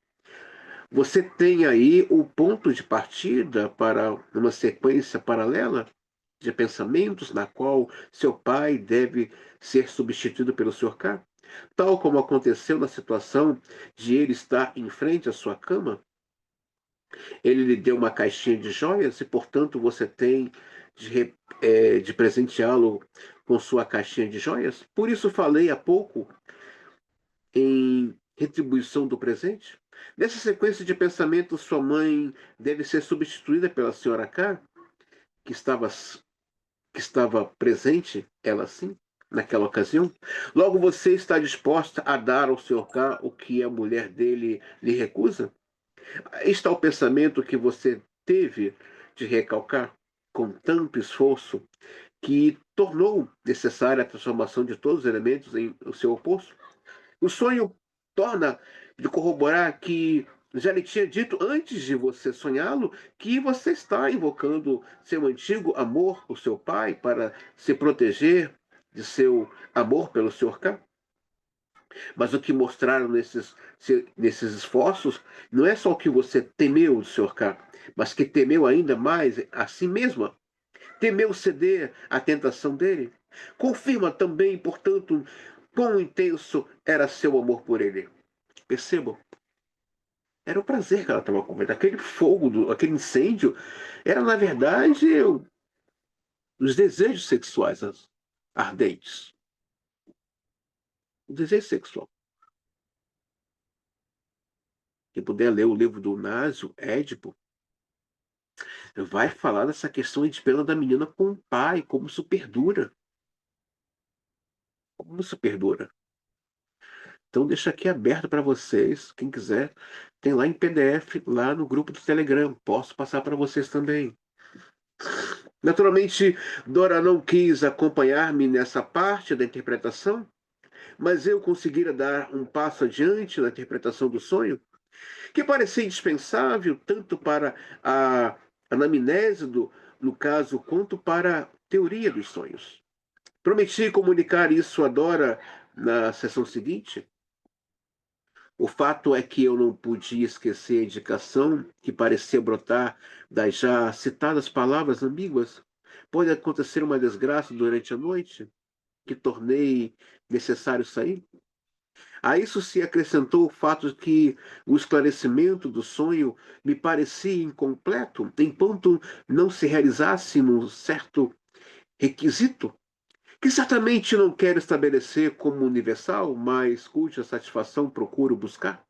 Você tem aí o ponto de partida para uma sequência paralela de pensamentos na qual seu pai deve ser substituído pelo Sr. K, tal como aconteceu na situação de ele estar em frente à sua cama. Ele lhe deu uma caixinha de joias e, portanto, você tem de presenteá-lo com sua caixinha de joias. Por isso falei há pouco em retribuição do presente. Nessa sequência de pensamentos, sua mãe deve ser substituída pela senhora K, que estava presente, ela sim, naquela ocasião. Logo, você está disposta a dar ao senhor K o que a mulher dele lhe recusa? Aí está o pensamento que você teve de recalcar com tanto esforço que tornou necessária a transformação de todos os elementos em o seu oposto. O sonho torna de corroborar que já lhe tinha dito antes de você sonhá-lo que você está invocando seu antigo amor por seu pai para se proteger de seu amor pelo Sr. K. Mas o que mostraram nesses esforços não é só o que você temeu do Sr. K, mas que temeu ainda mais a si mesma. Temeu ceder à tentação dele. Confirma também, portanto, quão intenso era seu amor por ele. Percebam, era o prazer que ela estava comendo. Aquele fogo, aquele incêndio, era, na verdade, os desejos sexuais ardentes. O desejo sexual. Quem puder ler o livro do Násio, Édipo, vai falar dessa questão de pena da menina com o pai, como isso perdura. Como isso perdura. Então, deixa aqui aberto para vocês. Quem quiser, tem lá em PDF, lá no grupo do Telegram. Posso passar para vocês também. Naturalmente, Dora não quis acompanhar-me nessa parte da interpretação, mas eu conseguira dar um passo adiante na interpretação do sonho, que parecia indispensável tanto para a anamnese no caso, quanto para a teoria dos sonhos. Prometi comunicar isso a Dora na sessão seguinte. O fato é que eu não podia esquecer a indicação que parecia brotar das já citadas palavras ambíguas. Pode acontecer uma desgraça durante a noite, que tornei necessário sair? A isso se acrescentou o fato de que o esclarecimento do sonho me parecia incompleto, enquanto não se realizasse num certo requisito, que certamente não quero estabelecer como universal, mas cuja satisfação procuro buscar.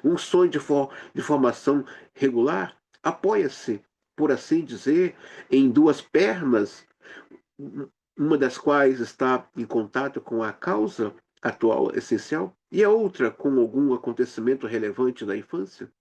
Um sonho de formação regular apoia-se, por assim dizer, em duas pernas, uma das quais está em contato com a causa atual essencial e a outra com algum acontecimento relevante da infância.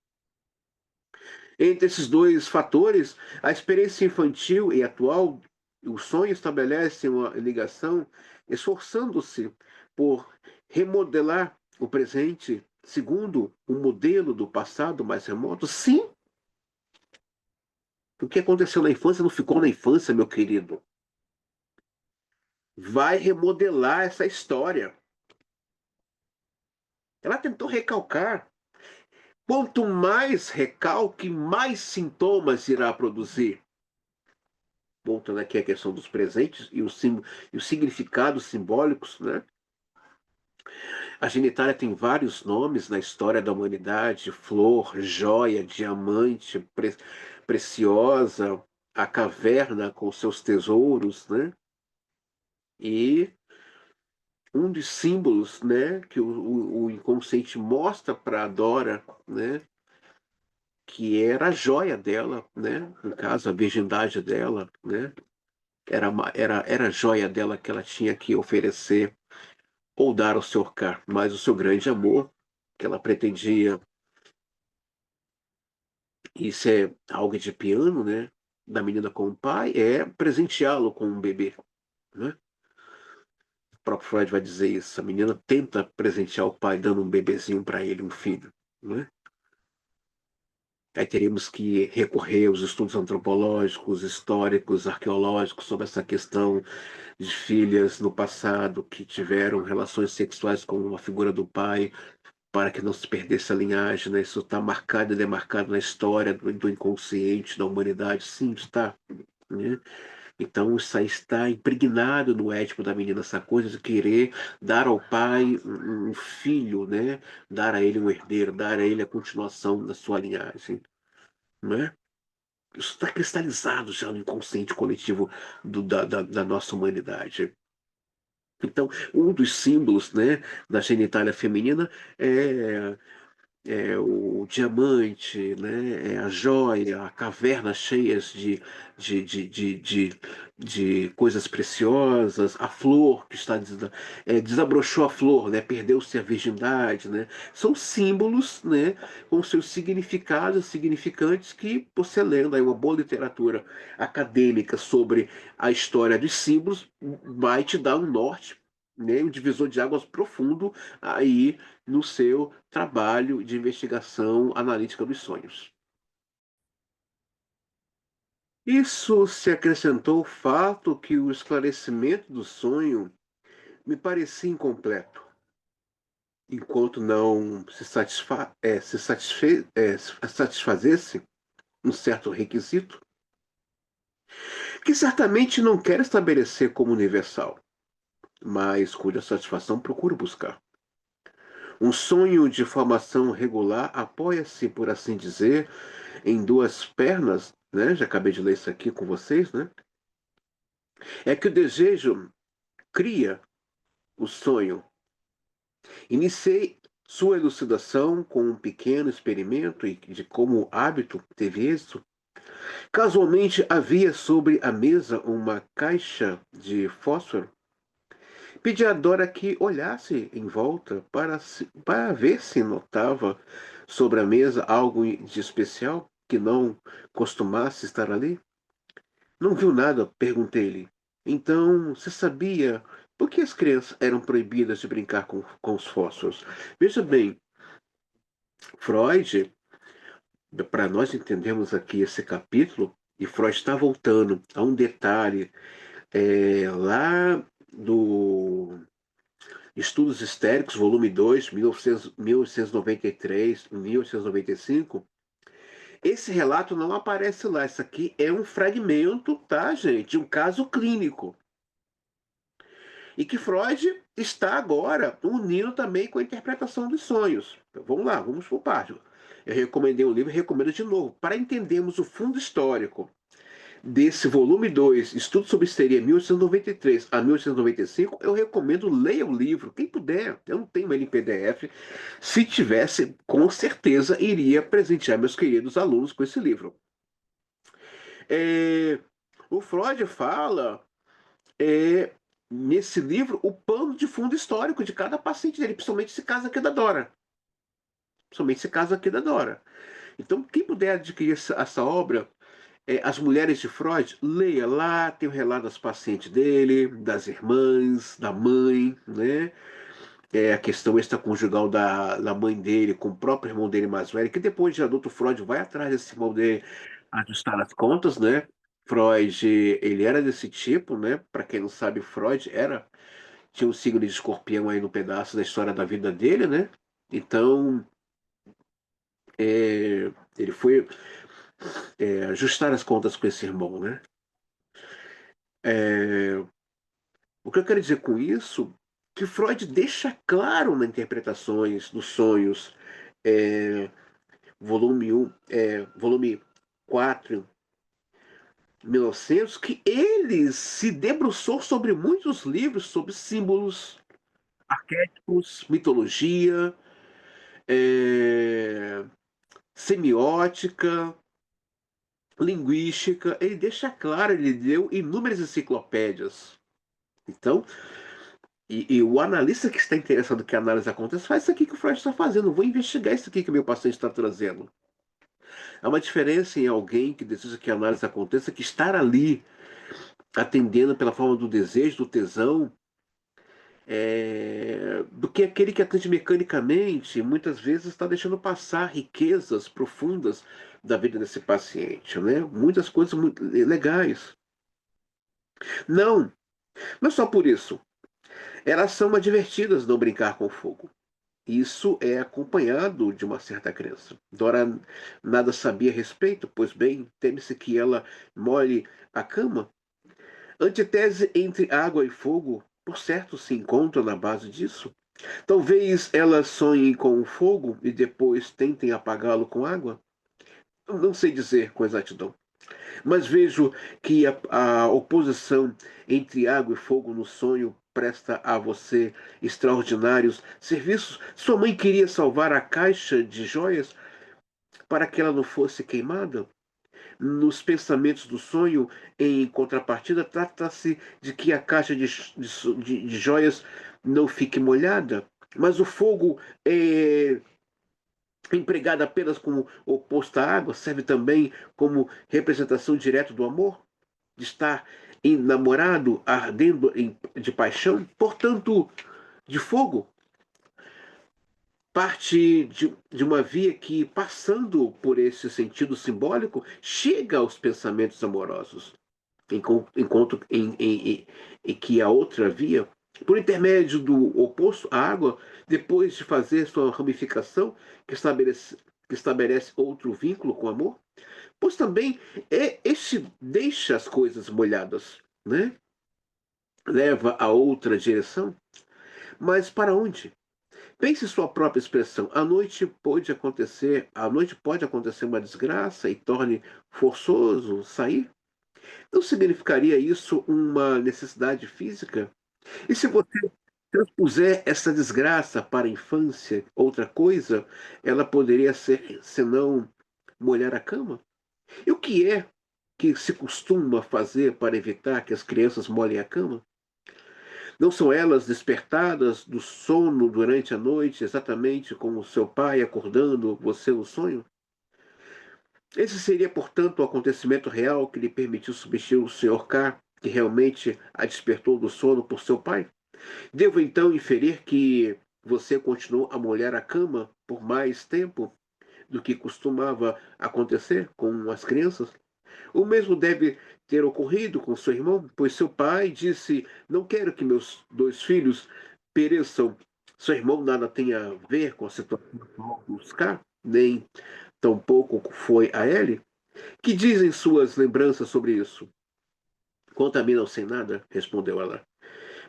Entre esses dois fatores, a experiência infantil e atual, o sonho estabelece uma ligação, esforçando-se por remodelar o presente segundo um modelo do passado mais remoto. Sim, o que aconteceu na infância não ficou na infância, meu querido. Vai remodelar essa história. Ela tentou recalcar. Quanto mais recalque, mais sintomas irá produzir. Voltando aqui à questão dos presentes e os significados simbólicos, né? A genitália tem vários nomes na história da humanidade: flor, joia, diamante, preciosa, a caverna com seus tesouros, né? E um dos símbolos, né, que o inconsciente mostra para a Dora, né, que era a joia dela, né, no caso a virgindade dela, né, era a joia dela que ela tinha que oferecer ou dar ao Sr. K, mas o seu grande amor que ela pretendia Isso é algo de piano, né? Da menina com o pai, é presenteá-lo com um bebê, né? O próprio Freud vai dizer isso. A menina tenta presentear o pai dando um bebezinho para ele, um filho, né? Aí teríamos que recorrer aos estudos antropológicos, históricos, arqueológicos sobre essa questão de filhas no passado que tiveram relações sexuais com a figura do pai para que não se perdesse a linhagem, né? Isso está marcado e demarcado na história do inconsciente da humanidade. Sim, está, né? Então, isso aí está impregnado no ético da menina, essa coisa de querer dar ao pai um filho, né? Dar a ele um herdeiro, dar a ele a continuação da sua linhagem, né? Isso está cristalizado já no inconsciente coletivo da nossa humanidade. Então, um dos símbolos, né, da genitália feminina é o diamante, né? É a joia, a caverna cheias de, de, de, de, de coisas preciosas, a flor que está desabrochou a flor, né? Perdeu-se a virgindade, né? São símbolos, né? Com seus significados, significantes que você lendo aí uma boa literatura acadêmica sobre a história dos símbolos vai te dar um norte, né? Um divisor de águas profundo aí no seu trabalho de investigação analítica dos sonhos. Isso se acrescentou o fato que o esclarecimento do sonho me parecia incompleto, enquanto não satisfazesse um certo requisito, que certamente não quero estabelecer como universal, mas cuja satisfação procuro buscar. Um sonho de formação regular apoia-se, por assim dizer, em duas pernas, né? Já acabei de ler isso aqui com vocês, né? É que o desejo cria o sonho. Iniciei sua elucidação com um pequeno experimento e de como o hábito teve êxito. Casualmente havia sobre a mesa uma caixa de fósforo. Pedi a Dora que olhasse em volta para ver se notava sobre a mesa algo de especial que não costumasse estar ali. Não viu nada, perguntei-lhe. Então, você sabia por que as crianças eram proibidas de brincar com os fósforos? Veja bem, Freud, para nós entendermos aqui esse capítulo, e Freud está voltando a um detalhe lá do Estudos Histéricos, volume 2, 1893, 1895. Esse relato não aparece lá. Isso aqui é um fragmento, tá, gente? De um caso clínico. E que Freud está agora unindo também com a interpretação dos sonhos. Então, vamos lá, vamos por parte. Eu recomendei o livro e recomendo de novo. Para entendermos o fundo histórico desse volume 2, Estudo sobre Histeria 1893 a 1895, eu recomendo leia o livro, quem puder. Eu não tenho ele em PDF. Se tivesse, com certeza iria presentear meus queridos alunos com esse livro. É, o Freud fala é, nesse livro o pano de fundo histórico de cada paciente dele, principalmente esse caso aqui da Dora. Principalmente esse caso aqui da Dora. Então, quem puder adquirir essa obra, As Mulheres de Freud, leia lá, tem o relato das pacientes dele, das irmãs, da mãe, né? A questão extraconjugal da mãe dele com o próprio irmão dele mais velho, que depois de adulto Freud vai atrás desse irmão dele ajustar as contas, né? Freud, ele era desse tipo, né? Para quem não sabe, Freud tinha um signo de escorpião aí no pedaço da história da vida dele, né? Então, ele foi ajustar as contas com esse irmão, né? É, o que eu quero dizer com isso, que Freud deixa claro nas interpretações dos sonhos, é, volume um, volume 4, 1900, que ele se debruçou sobre muitos livros sobre símbolos, arquétipos, mitologia, é, semiótica, linguística. Ele deixa claro, ele deu inúmeras enciclopédias. Então, e o analista que está interessado que a análise aconteça, faz isso aqui que o Freud está fazendo. Vou investigar isso aqui que o meu paciente está trazendo. Há uma diferença em alguém que deseja que a análise aconteça, que estar ali, atendendo pela forma do desejo, do tesão, do que aquele que atende mecanicamente, muitas vezes está deixando passar riquezas profundas da vida desse paciente, né? Muitas coisas muito legais. Não, não só por isso. Elas são advertidas não brincar com fogo. Isso é acompanhado de uma certa crença. Dora nada sabia a respeito, pois bem, teme-se que ela molhe a cama. Antitese entre água e fogo, por certo, se encontra na base disso. Talvez ela sonhe com o fogo e depois tentem apagá-lo com água. Não sei dizer com exatidão. Mas vejo que a oposição entre água e fogo no sonho presta a você extraordinários serviços. Sua mãe queria salvar a caixa de joias para que ela não fosse queimada. Nos pensamentos do sonho, em contrapartida, trata-se de que a caixa de joias não fique molhada. Mas o fogo é empregado apenas como oposto à água, serve também como representação direta do amor, de estar enamorado, ardendo de paixão, portanto, de fogo, parte de uma via que, passando por esse sentido simbólico, chega aos pensamentos amorosos, enquanto em que a outra via, por intermédio do oposto, a água, depois de fazer sua ramificação, que estabelece outro vínculo com o amor, pois também este deixa as coisas molhadas, né? Leva a outra direção, mas para onde? Pense sua própria expressão. À noite pode acontecer uma desgraça e torne forçoso sair? Não significaria isso uma necessidade física? E se você transpuser essa desgraça para a infância, outra coisa, ela poderia ser senão molhar a cama? E o que se costuma fazer para evitar que as crianças molhem a cama? Não são elas despertadas do sono durante a noite, exatamente como o seu pai acordando você no sonho? Esse seria, portanto, o acontecimento real que lhe permitiu substituir o Sr. K, que realmente a despertou do sono por seu pai? Devo então inferir que você continuou a molhar a cama por mais tempo do que costumava acontecer com as crianças? O mesmo deve ter ocorrido com seu irmão, pois seu pai disse: Não quero que meus dois filhos pereçam. Seu irmão nada tem a ver com a situação de buscar, nem tampouco foi a ele. Que dizem suas lembranças sobre isso? Quanto a mim, não sei nada, respondeu ela.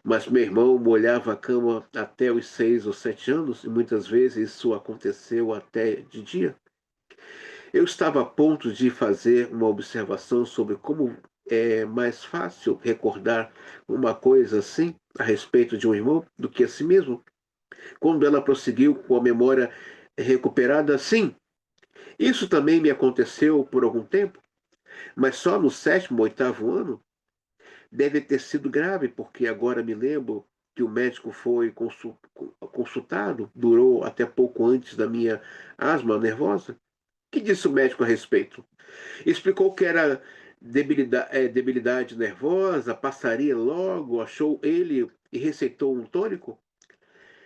Mas meu irmão molhava a cama até os 6 ou 7 anos, e muitas vezes isso aconteceu até de dia. Eu estava a ponto de fazer uma observação sobre como é mais fácil recordar uma coisa assim a respeito de um irmão do que a si mesmo. Quando ela prosseguiu com a memória recuperada, sim, isso também me aconteceu por algum tempo, mas só no sétimo, oitavo ano. Deve ter sido grave, porque agora me lembro que o médico foi consultado, durou até pouco antes da minha asma nervosa. O que disse o médico a respeito? Explicou que era debilidade nervosa, passaria logo, achou ele e receitou um tônico.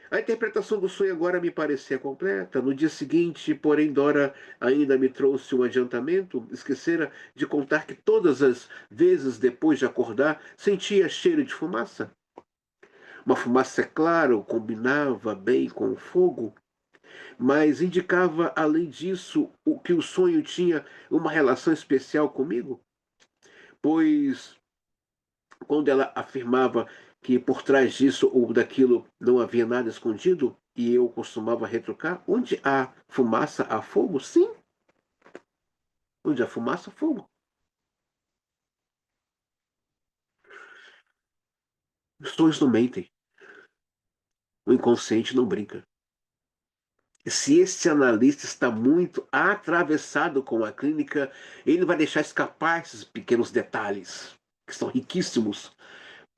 A interpretação do sonho agora me parecia completa. No dia seguinte, porém, Dora ainda me trouxe um adiantamento. Esquecera de contar que todas as vezes depois de acordar sentia cheiro de fumaça. Uma fumaça, é claro, combinava bem com o fogo, mas indicava, além disso, o que o sonho tinha uma relação especial comigo, pois quando ela afirmava que por trás disso ou daquilo não havia nada escondido, e eu costumava retrucar, onde há fumaça, há fogo? Sim, onde há fumaça, há fogo. Os sonhos não mentem, o inconsciente não brinca. E se este analista está muito atravessado com a clínica, ele vai deixar escapar esses pequenos detalhes, que são riquíssimos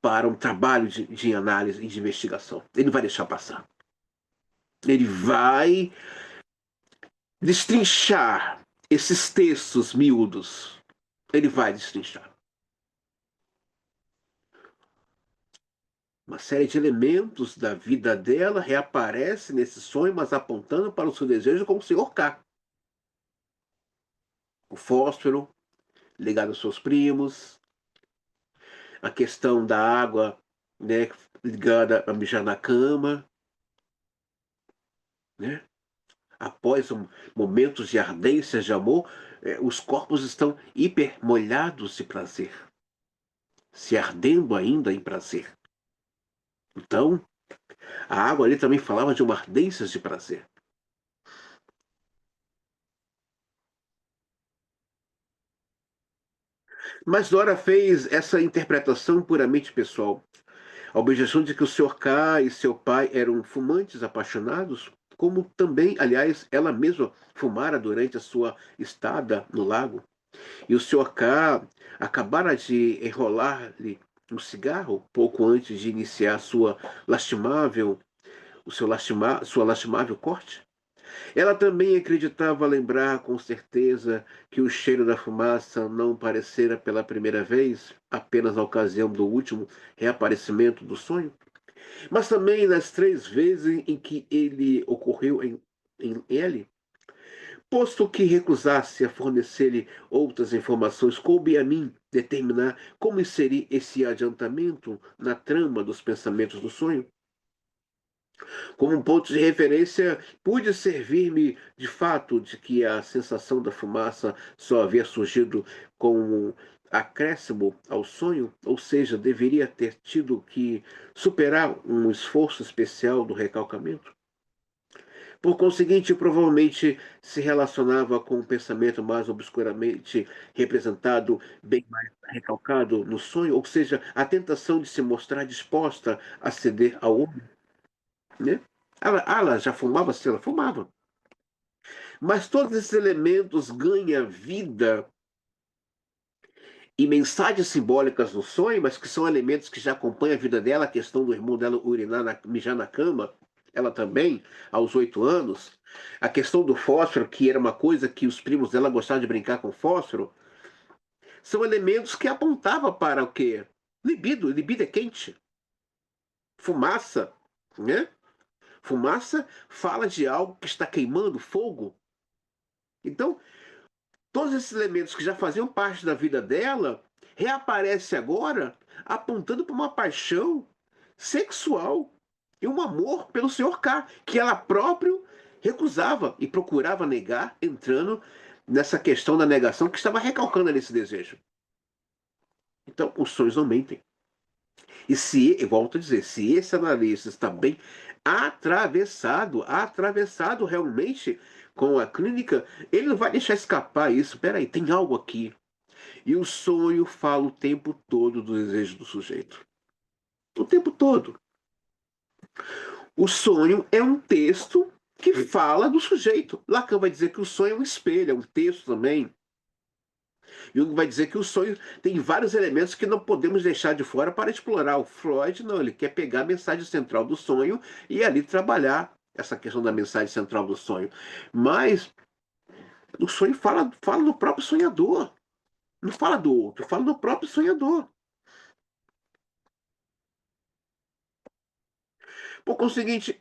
para um trabalho de análise e de investigação. Ele não vai deixar passar. Ele vai destrinchar esses textos miúdos, ele vai destrinchar. Uma série de elementos da vida dela reaparece nesse sonho, mas apontando para o seu desejo com o Senhor K. O fósforo, ligado aos seus primos, a questão da água, né, ligada a mijar na cama, né? Após momentos de ardência de amor, os corpos estão hiper molhados de prazer, se ardendo ainda em prazer. Então, a água ali também falava de uma ardência de prazer. Mas Dora fez essa interpretação puramente pessoal. A objeção de que o Sr. K e seu pai eram fumantes apaixonados, como também, aliás, ela mesma fumara durante a sua estada no lago. E o Sr. K acabara de enrolar-lhe um cigarro pouco antes de iniciar sua lastimável corte. Ela também acreditava lembrar com certeza que o cheiro da fumaça não parecera pela primeira vez, apenas na ocasião do último reaparecimento do sonho, mas também nas 3 vezes em que ele ocorreu em L. Posto que recusasse a fornecer-lhe outras informações, coube a mim determinar como inserir esse adiantamento na trama dos pensamentos do sonho. Como um ponto de referência, pude servir-me de fato de que a sensação da fumaça só havia surgido com um acréscimo ao sonho, ou seja, deveria ter tido que superar um esforço especial do recalcamento. Por conseguinte, provavelmente se relacionava com um pensamento mais obscuramente representado, bem mais recalcado no sonho, ou seja, a tentação de se mostrar disposta a ceder ao homem, né? Ela já fumava, se ela fumava. Mas todos esses elementos ganham vida e mensagens simbólicas no sonho, mas que são elementos que já acompanham a vida dela, a questão do irmão dela mijar na cama, ela também, aos 8 anos. A questão do fósforo, que era uma coisa que os primos dela gostavam de brincar com fósforo, são elementos que apontavam para o quê? Libido, libido é quente. Fumaça, né? Fumaça fala de algo que está queimando, fogo. Então, todos esses elementos que já faziam parte da vida dela reaparecem agora apontando para uma paixão sexual e um amor pelo Senhor K, que ela própria recusava e procurava negar, entrando nessa questão da negação que estava recalcando ali esse desejo. Então, os sonhos não mentem. E se, eu volto a dizer, se esse analista está bem atravessado realmente com a clínica, ele não vai deixar escapar isso. Peraí, tem algo aqui. E o sonho fala o tempo todo do desejo do sujeito. O tempo todo. O sonho é um texto que fala do sujeito. Lacan vai dizer que o sonho é um espelho, é um texto também. Jung vai dizer que o sonho tem vários elementos que não podemos deixar de fora para explorar. O Freud, não, ele quer pegar a mensagem central do sonho e ali trabalhar essa questão da mensagem central do sonho. Mas o sonho fala do próprio sonhador. Não fala do outro, fala do próprio sonhador. Por conseguinte,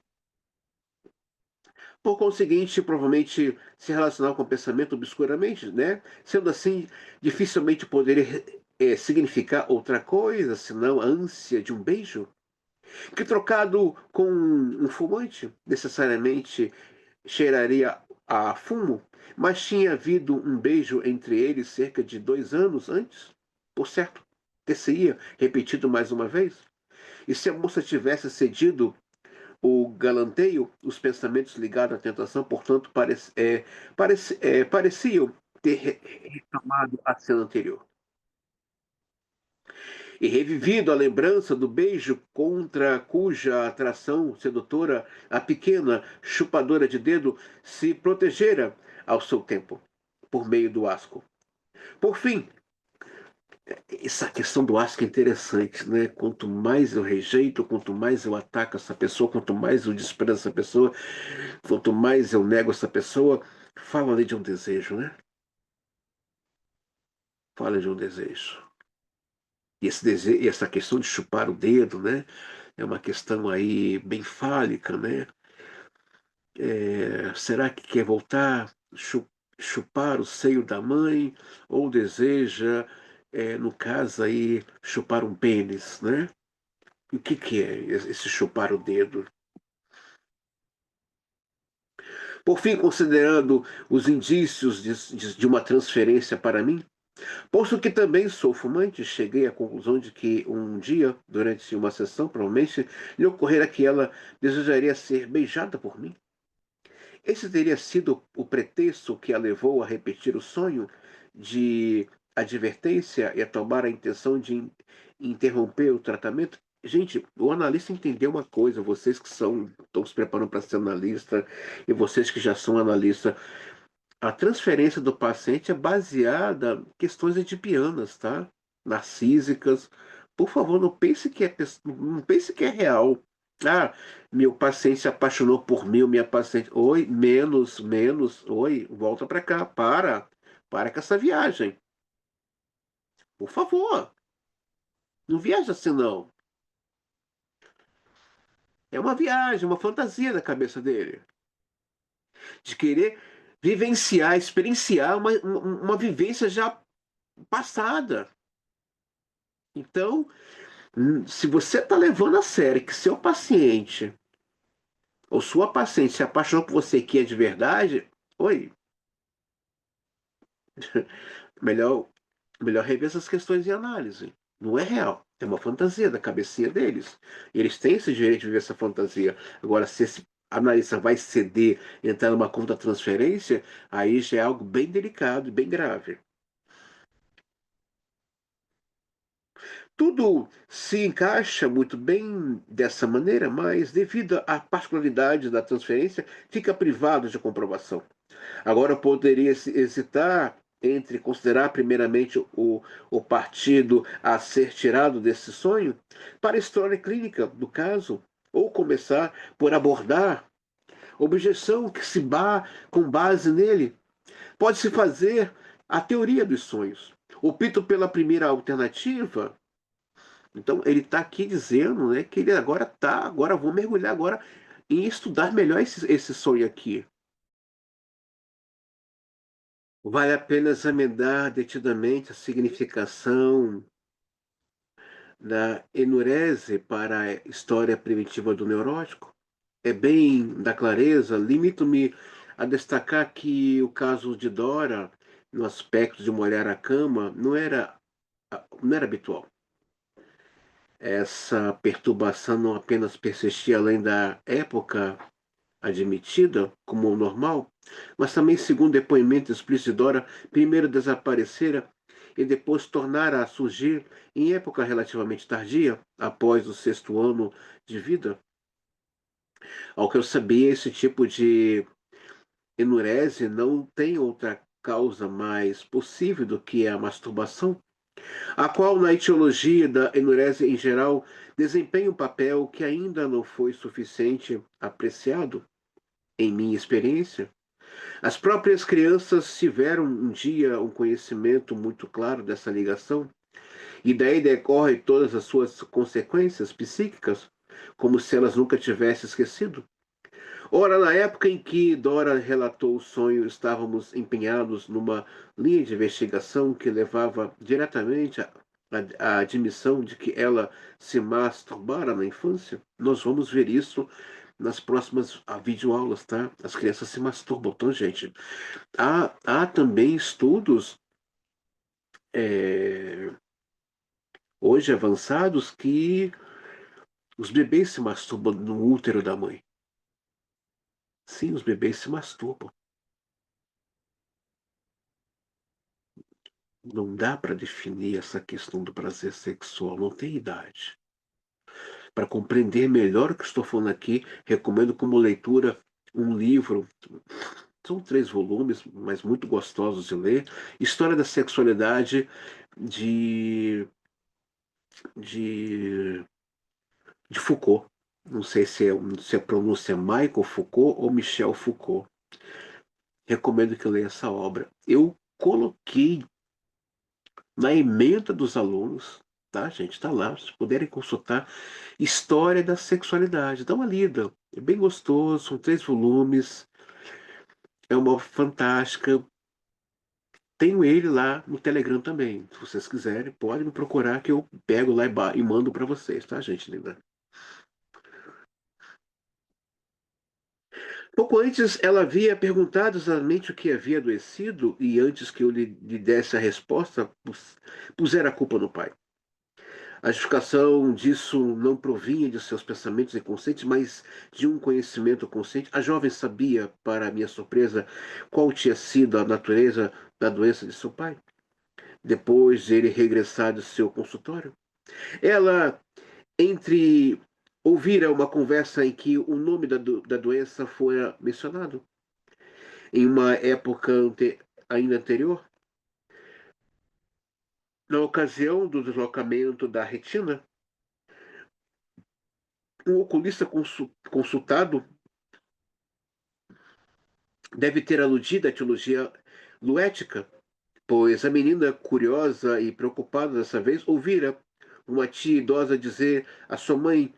por conseguinte, provavelmente se relacionar com o pensamento obscuramente, né? Sendo assim, dificilmente poderia significar outra coisa senão a ânsia de um beijo, que trocado com um fumante necessariamente cheiraria a fumo, mas tinha havido um beijo entre eles cerca de 2 anos antes, por certo, ter-se-ia repetido mais uma vez. E se a moça tivesse cedido o galanteio, os pensamentos ligados à tentação, portanto, pareciam ter retomado a cena anterior e revivido a lembrança do beijo contra cuja atração sedutora a pequena chupadora de dedo se protegera ao seu tempo, por meio do asco. Por fim, essa questão do asco é interessante, né? Quanto mais eu rejeito, quanto mais eu ataco essa pessoa, quanto mais eu desprezo essa pessoa, quanto mais eu nego essa pessoa, fala ali de um desejo, né? fala de um desejo. E esse desejo, e essa questão de chupar o dedo, né? É uma questão aí bem fálica, né? Será que quer voltar, chupar o seio da mãe, ou deseja, no caso aí, chupar um pênis, né? E o que que é esse chupar o dedo? Por fim, considerando os indícios de uma transferência para mim, posto que também sou fumante, cheguei à conclusão de que um dia, durante uma sessão, provavelmente, lhe ocorrera que ela desejaria ser beijada por mim. Esse teria sido o pretexto que a levou a repetir o sonho de advertência e a tomar a intenção de interromper o tratamento? Gente, o analista entendeu uma coisa, vocês que estão se preparando para ser analista e vocês que já são analista, a transferência do paciente é baseada em questões edipianas, tá? Narcísicas. Por favor, não pense que é real. Ah, meu paciente se apaixonou por mim, minha paciente. Oi, menos. Oi, volta para cá. Para com essa viagem. Por favor, não viaja assim não. É uma viagem, uma fantasia na cabeça dele. De querer vivenciar, experienciar uma vivência já passada. Então, se você está levando a sério que seu paciente ou sua paciente se apaixonou por você que é de verdade, oi, melhor, melhor rever essas questões em análise. Não é real. É uma fantasia da cabecinha deles. Eles têm esse direito de viver essa fantasia. Agora, se esse analista vai ceder, entrar numa conta-transferência, aí já é algo bem delicado e bem grave. Tudo se encaixa muito bem dessa maneira, mas devido à particularidade da transferência, fica privado de comprovação. Agora, eu poderia hesitar entre considerar primeiramente o partido a ser tirado desse sonho para a história clínica do caso, ou começar por abordar objeção que com base nele pode-se fazer a teoria dos sonhos. Opto pela primeira alternativa. Então, ele está aqui dizendo, né, que ele agora vou mergulhar agora em estudar melhor esse sonho aqui. Vale a pena examinar detidamente a significação da enurese para a história primitiva do neurótico. É bem da clareza, limito-me a destacar que o caso de Dora, no aspecto de molhar a cama, não era habitual. Essa perturbação não apenas persistia além da época admitida como normal, mas também, segundo depoimento explícito de Dora, primeiro desaparecera e depois tornara a surgir em época relativamente tardia, após o sexto ano de vida. Ao que eu sabia, esse tipo de enurese não tem outra causa mais possível do que a masturbação, a qual na etiologia da enurese em geral desempenha um papel que ainda não foi suficiente apreciado, em minha experiência. As próprias crianças tiveram um dia um conhecimento muito claro dessa ligação, e daí decorrem todas as suas consequências psíquicas, como se elas nunca tivessem esquecido. Ora, na época em que Dora relatou o sonho, estávamos empenhados numa linha de investigação que levava diretamente à admissão de que ela se masturbara na infância. Nós vamos ver isso nas próximas videoaulas, tá? As crianças se masturbam, então, gente. Há também estudos é, hoje avançados que os bebês se masturbam no útero da mãe. Sim, os bebês se masturbam. Não dá para definir essa questão do prazer sexual, não tem idade. Para compreender melhor o que estou falando aqui, recomendo como leitura um livro. São 3 volumes, mas muito gostosos de ler. História da Sexualidade de, de, de Foucault. Não sei se a pronúncia é Michael Foucault ou Michel Foucault. Recomendo que leia essa obra. Eu coloquei na ementa dos alunos, tá, gente? Está lá, se puderem consultar, História da Sexualidade. Dá uma lida, é bem gostoso, são 3 volumes, é uma fantástica. Tenho ele lá no Telegram também. Se vocês quiserem, pode me procurar que eu pego lá e mando para vocês, tá, gente linda? Pouco antes, ela havia perguntado exatamente o que havia adoecido, e antes que eu lhe desse a resposta, pusera a culpa no pai. A justificação disso não provinha de seus pensamentos inconscientes, mas de um conhecimento consciente. A jovem sabia, para minha surpresa, qual tinha sido a natureza da doença de seu pai, depois de ele regressar do seu consultório. Ela, entre ouvira uma conversa em que o nome da doença foi mencionado, em uma época ainda anterior, na ocasião do deslocamento da retina, um oculista consultado deve ter aludido à etiologia luética, pois a menina, curiosa e preocupada dessa vez, ouvira uma tia idosa dizer à sua mãe: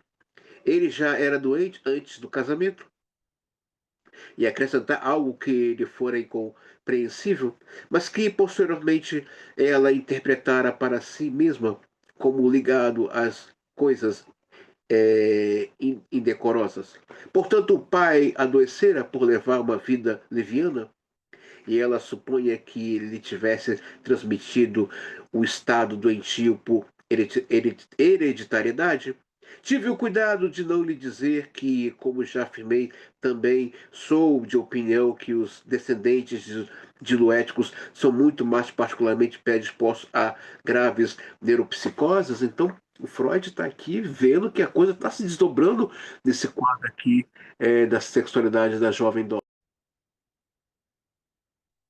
ele já era doente antes do casamento, e acrescentar algo que lhe fora incompreensível, mas que posteriormente ela interpretara para si mesma como ligado às coisas indecorosas. Portanto, o pai adoecera por levar uma vida leviana, e ela supunha que lhe tivesse transmitido o estado doentio por hereditariedade. Tive o cuidado de não lhe dizer que, como já afirmei, também sou de opinião que os descendentes de luéticos são muito mais particularmente predispostos a graves neuropsicoses. Então, o Freud está aqui vendo que a coisa está se desdobrando nesse quadro aqui da sexualidade da jovem dona.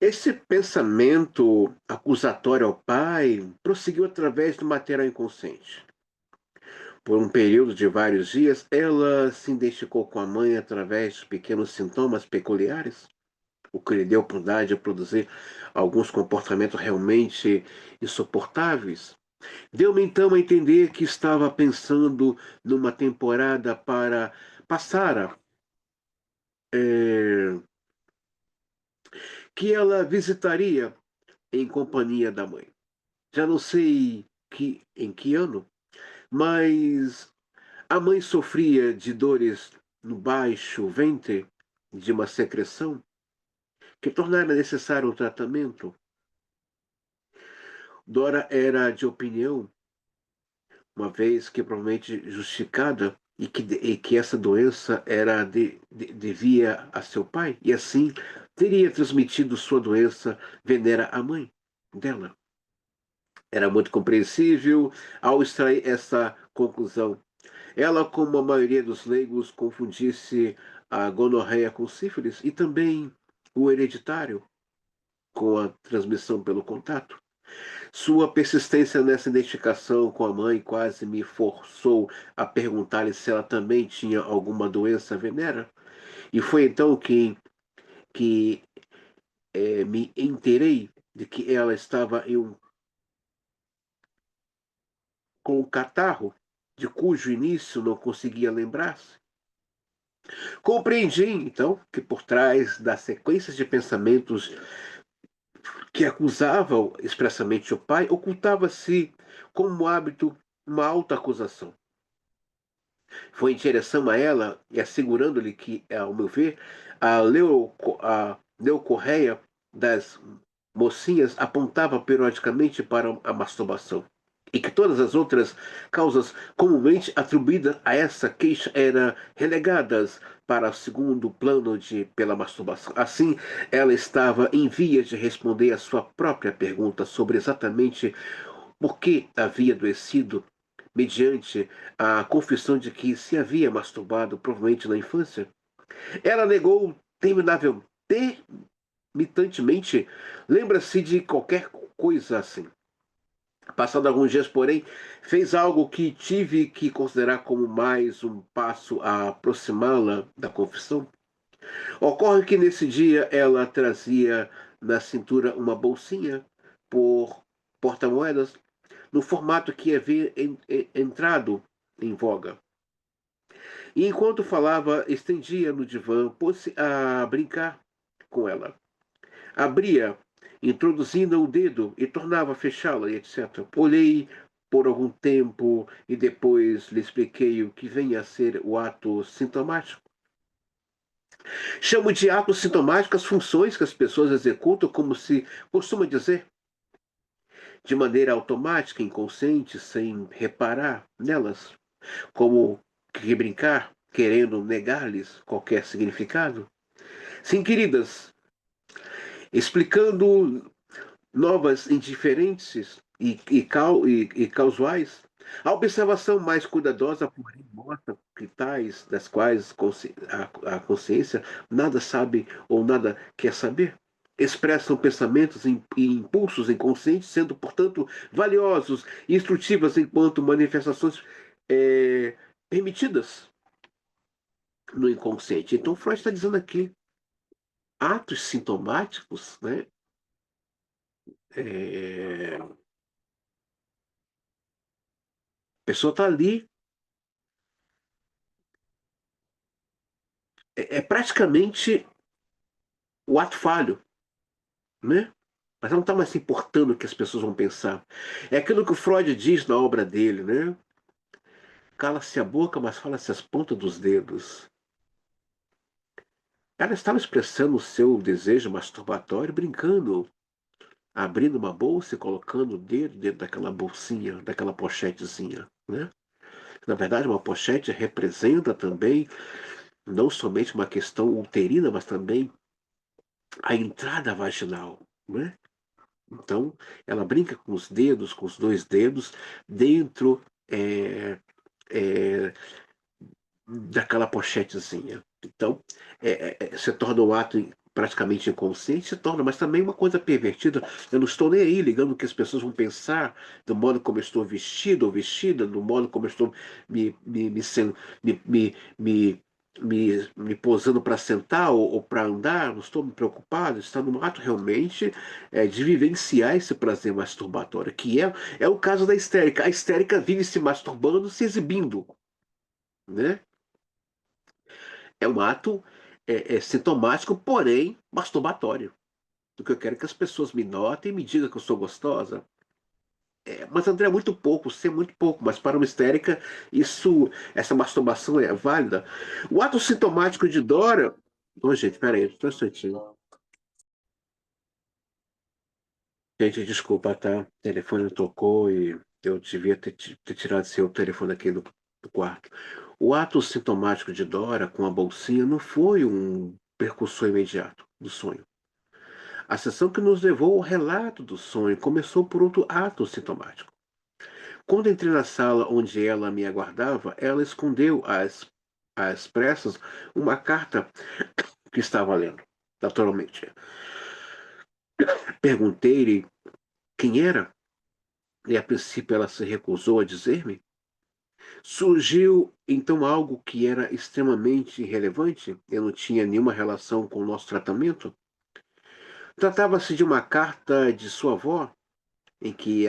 Esse pensamento acusatório ao pai prosseguiu através do material inconsciente. Por um período de vários dias, ela se identificou com a mãe através de pequenos sintomas peculiares, o que lhe deu oportunidade de produzir alguns comportamentos realmente insuportáveis. Deu-me então a entender que estava pensando numa temporada para passar, eh, que ela visitaria em companhia da mãe. Já não sei em que ano, mas a mãe sofria de dores no baixo ventre, de uma secreção que tornara necessário um tratamento. Dora era de opinião, uma vez que provavelmente justificada, e que essa doença era devia a seu pai, e assim teria transmitido sua doença venera à mãe dela. Era muito compreensível ao extrair essa conclusão. Ela, como a maioria dos leigos, confundisse a gonorreia com sífilis e também o hereditário com a transmissão pelo contato. Sua persistência nessa identificação com a mãe quase me forçou a perguntar-lhe se ela também tinha alguma doença venérea. E foi então que me inteirei de que ela estava com um catarro, de cujo início não conseguia lembrar-se. Compreendi, então, que por trás das sequências de pensamentos que acusavam expressamente o pai, ocultava-se como hábito uma autoacusação. Foi em direção a ela, e assegurando-lhe que, ao meu ver, a leucorreia das mocinhas apontava periodicamente para a masturbação, e que todas as outras causas comumente atribuídas a essa queixa eram relegadas para o segundo plano pela masturbação. Assim, ela estava em vias de responder à sua própria pergunta sobre exatamente por que havia adoecido, mediante a confissão de que se havia masturbado provavelmente na infância. Ela negou terminantemente, lembra-se de qualquer coisa assim. Passado alguns dias, porém, fez algo que tive que considerar como mais um passo a aproximá-la da confissão. Ocorre que nesse dia ela trazia na cintura uma bolsinha por porta-moedas, no formato que havia entrado em voga. E enquanto falava, estendia no divã, pôs-se a brincar com ela. Abria, introduzindo o dedo e tornava a fechá-la, etc. Olhei por algum tempo e depois lhe expliquei o que vem a ser o ato sintomático. Chamo de ato sintomático as funções que as pessoas executam, como se costuma dizer, de maneira automática, inconsciente, sem reparar nelas, como que brincar, querendo negar-lhes qualquer significado. Sim, queridas, explicando novas indiferentes e causais, a observação mais cuidadosa, porém morta, que tais das quais a consciência nada sabe ou nada quer saber, expressam pensamentos e impulsos inconscientes, sendo, portanto, valiosos e instrutivas enquanto manifestações permitidas no inconsciente. Então, Freud está dizendo aqui atos sintomáticos, né? A pessoa está ali, é praticamente o ato falho, né? Mas não está mais se importando o que as pessoas vão pensar. É aquilo que o Freud diz na obra dele, né? Cala-se a boca, mas fala-se as pontas dos dedos. Ela estava expressando o seu desejo masturbatório, brincando, abrindo uma bolsa e colocando o dedo dentro daquela bolsinha, daquela pochetezinha, né? Na verdade, uma pochete representa também não somente uma questão uterina, mas também a entrada vaginal, né? Então, ela brinca com os dedos, com os dois dedos, dentro é, daquela pochetezinha. Então, se torna um ato praticamente inconsciente, se torna, mas também uma coisa pervertida. Eu não estou nem aí ligando o que as pessoas vão pensar, do modo como eu estou vestido ou vestida, do modo como eu estou me, me, me, sen- me, me, me, me posando para sentar ou para andar, não estou me preocupado, está no ato realmente de vivenciar esse prazer masturbatório, que é o caso da histérica. A histérica vive se masturbando, se exibindo, né? É um ato sintomático, porém masturbatório. O que eu quero é que as pessoas me notem e me digam que eu sou gostosa. Mas André, é muito pouco, sei muito pouco, mas para uma histérica, essa masturbação é válida. O ato sintomático de Dora. Ô, gente, peraí, só um instantinho. Gente, desculpa, tá? O telefone tocou e eu devia ter tirado seu telefone aqui do quarto. O ato sintomático de Dora com a bolsinha não foi um percussor imediato do sonho. A sessão que nos levou ao relato do sonho começou por outro ato sintomático. Quando entrei na sala onde ela me aguardava, ela escondeu às pressas uma carta que estava lendo. Naturalmente. Perguntei-lhe quem era, e a princípio ela se recusou a dizer-me. Surgiu então algo que era extremamente irrelevante, eu não tinha nenhuma relação com o nosso tratamento. Tratava-se de uma carta de sua avó, em que,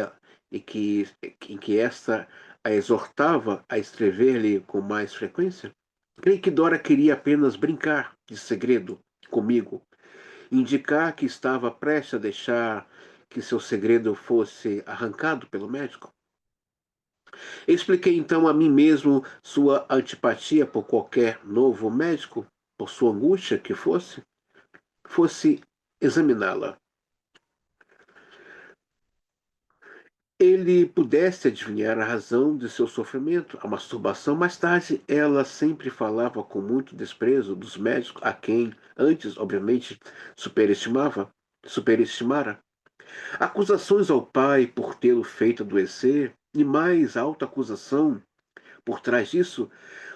em que, em que esta a exortava a escrever-lhe com mais frequência. Creio que Dora queria apenas brincar de segredo comigo, indicar que estava prestes a deixar que seu segredo fosse arrancado pelo médico. Expliquei então a mim mesmo sua antipatia por qualquer novo médico, por sua angústia que fosse examiná-la. Ele pudesse adivinhar a razão de seu sofrimento, a masturbação. Mais tarde, ela sempre falava com muito desprezo dos médicos a quem, antes, obviamente, superestimara. Acusações ao pai por tê-lo feito adoecer, e mais alta acusação por trás disso,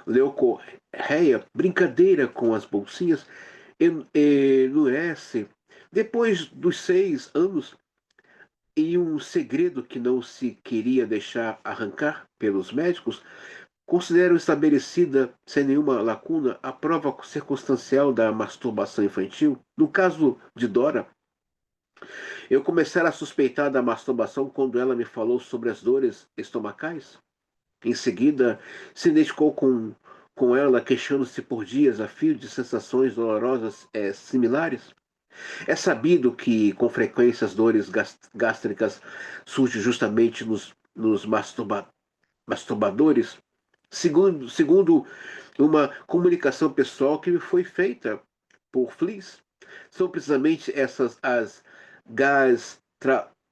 leucorreia, brincadeira com as bolsinhas, enurece. Depois dos 6 anos, e um segredo que não se queria deixar arrancar pelos médicos, consideram estabelecida, sem nenhuma lacuna, a prova circunstancial da masturbação infantil. No caso de Dora, Eu comecei a suspeitar da masturbação quando ela me falou sobre as dores estomacais. Em seguida, se identificou com ela, queixando-se por dias a fio de sensações dolorosas similares. É sabido que, com frequência, as dores gástricas surgem justamente nos masturbadores, segundo uma comunicação pessoal que me foi feita por Fliss. São precisamente essas as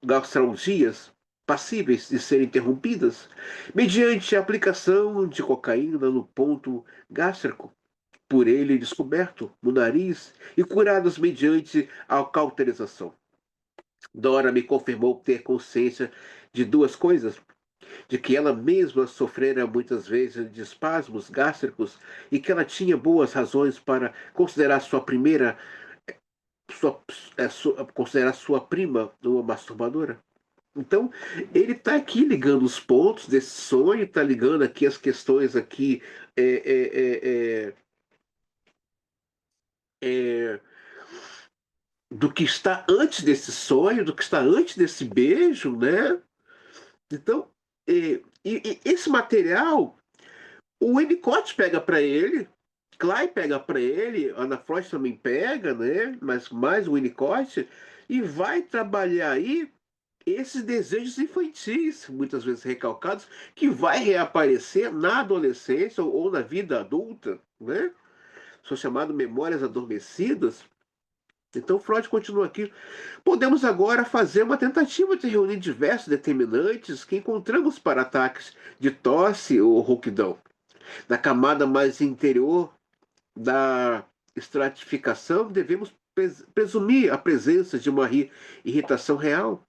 gastralgias passíveis de serem interrompidas mediante a aplicação de cocaína no ponto gástrico, por ele descoberto no nariz e curados mediante a cauterização. Dora me confirmou ter consciência de duas coisas: de que ela mesma sofrera muitas vezes de espasmos gástricos e que ela tinha boas razões para considerar sua, considerar sua prima uma masturbadora. Então, ele está aqui ligando os pontos desse sonho, está ligando aqui as questões aqui é, é, é, é, do que está antes desse sonho, do que está antes desse beijo, né? Então, e esse material, o Winnicott pega para ele, Klein pega para ele, Ana Freud também pega, né? Mas mais o Winnicott, e vai trabalhar aí esses desejos infantis, muitas vezes recalcados, que vai reaparecer na adolescência ou na vida adulta, né? São chamadas memórias adormecidas. Então, Freud continua aqui. Podemos agora fazer uma tentativa de reunir diversos determinantes que encontramos para ataques de tosse ou rouquidão. Na camada mais interior da estratificação, devemos presumir a presença de uma irritação real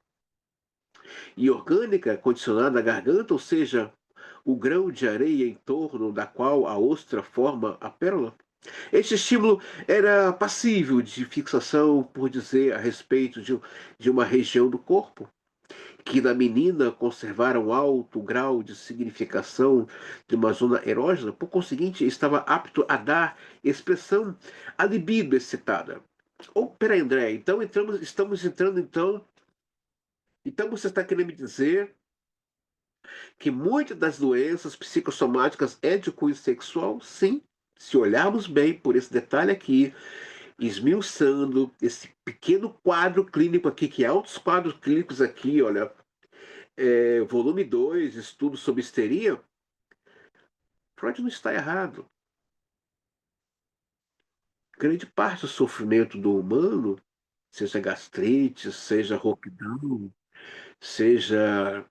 e orgânica condicionada à garganta, ou seja, o grão de areia em torno da qual a ostra forma a pérola. Este estímulo era passível de fixação, por dizer, a respeito de uma região do corpo, que na menina conservara um alto grau de significação de uma zona erógena, por conseguinte, estava apto a dar expressão à libido excitada. Ou, peraí, André, então estamos entrando então você está querendo me dizer que muitas das doenças psicossomáticas é de cunho sexual? Sim, se olharmos bem por esse detalhe aqui, esmiuçando esse pequeno quadro clínico aqui, que é altos quadros clínicos aqui, olha, volume 2, estudo sobre histeria, Freud não está errado. Grande parte do sofrimento do humano, seja gastrite, seja rouquidão, seja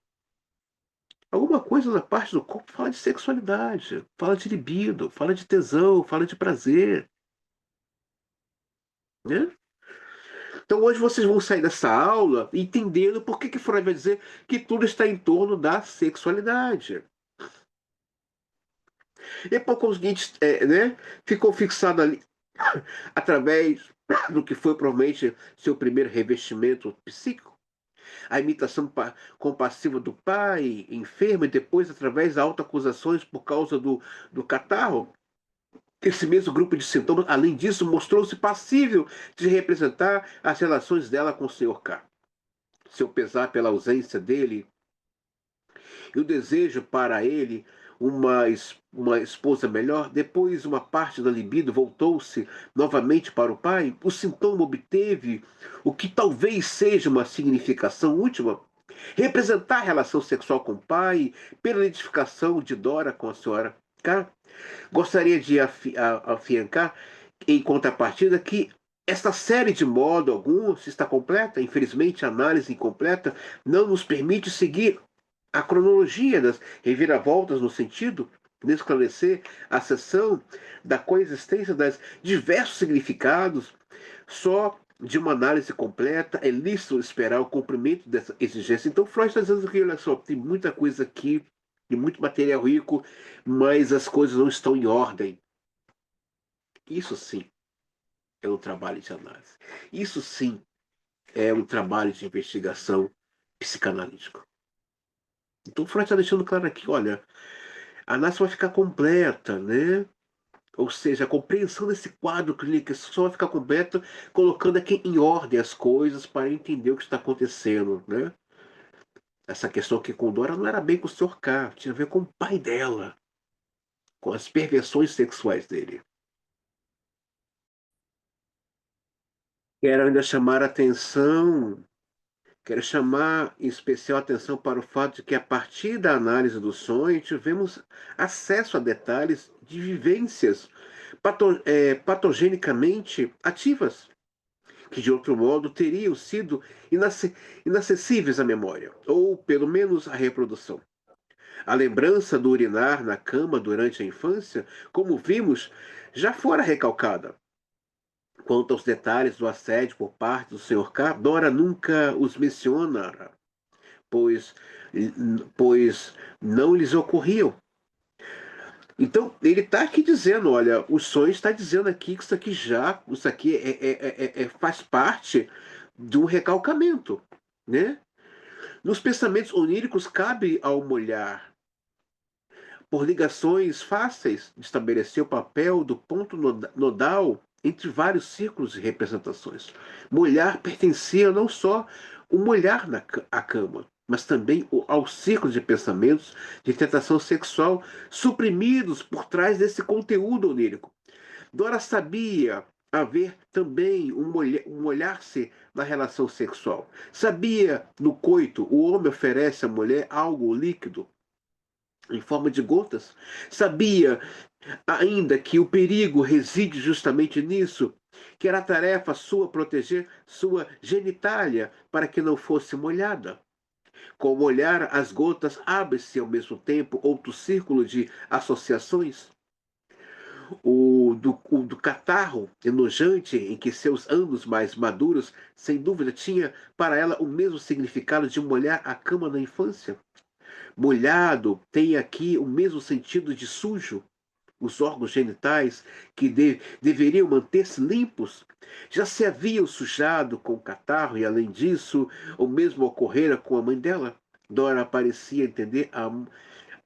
alguma coisa na parte do corpo, fala de sexualidade, fala de libido, fala de tesão, fala de prazer, né? Então hoje vocês vão sair dessa aula entendendo por que Freud vai dizer que tudo está em torno da sexualidade. E por conseguinte, né, ficou fixado ali através do que foi provavelmente seu primeiro revestimento psíquico, a imitação compassiva do pai, enfermo, e depois através das autoacusações por causa do catarro. Esse mesmo grupo de sintomas, além disso, mostrou-se passível de representar as relações dela com o Sr. K. Seu pesar pela ausência dele e o desejo para ele uma esposa melhor, depois uma parte da libido voltou-se novamente para o pai, o sintoma obteve o que talvez seja uma significação última, representar a relação sexual com o pai, pela identificação de Dora com a senhora K. Gostaria de afiancar, em contrapartida, que esta série de modo algum se está completa. Infelizmente, a análise incompleta não nos permite seguir a cronologia das reviravoltas no sentido de esclarecer a seção da coexistência das diversos significados. Só de uma análise completa é lícito esperar o cumprimento dessa exigência. Então, Freud está dizendo que, olha só, tem muita coisa aqui, e muito material rico, mas as coisas não estão em ordem. Isso sim é um trabalho de análise. Isso sim é um trabalho de investigação psicanalítica. Então, Freud está deixando claro aqui, olha, a análise vai ficar completa, né? Ou seja, a compreensão desse quadro clínico só vai ficar completo colocando aqui em ordem as coisas para entender o que está acontecendo, né? Essa questão aqui com Dora não era bem com o Sr. K, tinha a ver com o pai dela, com as perversões sexuais dele. Quero ainda chamar a atenção, quero chamar em especial a atenção para o fato de que, a partir da análise do sonho, tivemos acesso a detalhes de vivências patogenicamente ativas, que de outro modo teriam sido inacessíveis à memória, ou pelo menos à reprodução. A lembrança do urinar na cama durante a infância, como vimos, já fora recalcada. Quanto aos detalhes do assédio por parte do Sr. K, Dora nunca os mencionara, pois, pois não lhes ocorriam. Então, ele está aqui dizendo, olha, o sonho está dizendo aqui que isso aqui faz parte do recalcamento, né? Nos pensamentos oníricos cabe ao molhar, por ligações fáceis, de estabelecer o papel do ponto nodal entre vários círculos de representações. Molhar pertencia não só o molhar à cama, mas também aos círculos de pensamentos de tentação sexual suprimidos por trás desse conteúdo onírico. Dora sabia haver também um olhar-se na relação sexual. Sabia, no coito, o homem oferece à mulher algo líquido, em forma de gotas. Sabia ainda que o perigo reside justamente nisso, que era tarefa sua proteger sua genitália para que não fosse molhada. Com molhar as gotas, abre-se ao mesmo tempo outro círculo de associações. O do catarro enojante, em que seus anos mais maduros, sem dúvida, tinha para ela o mesmo significado de molhar a cama na infância. Molhado tem aqui o mesmo sentido de sujo. Os órgãos genitais, que deveriam manter-se limpos, já se haviam sujado com o catarro, e além disso, o mesmo ocorrera com a mãe dela. Dora parecia entender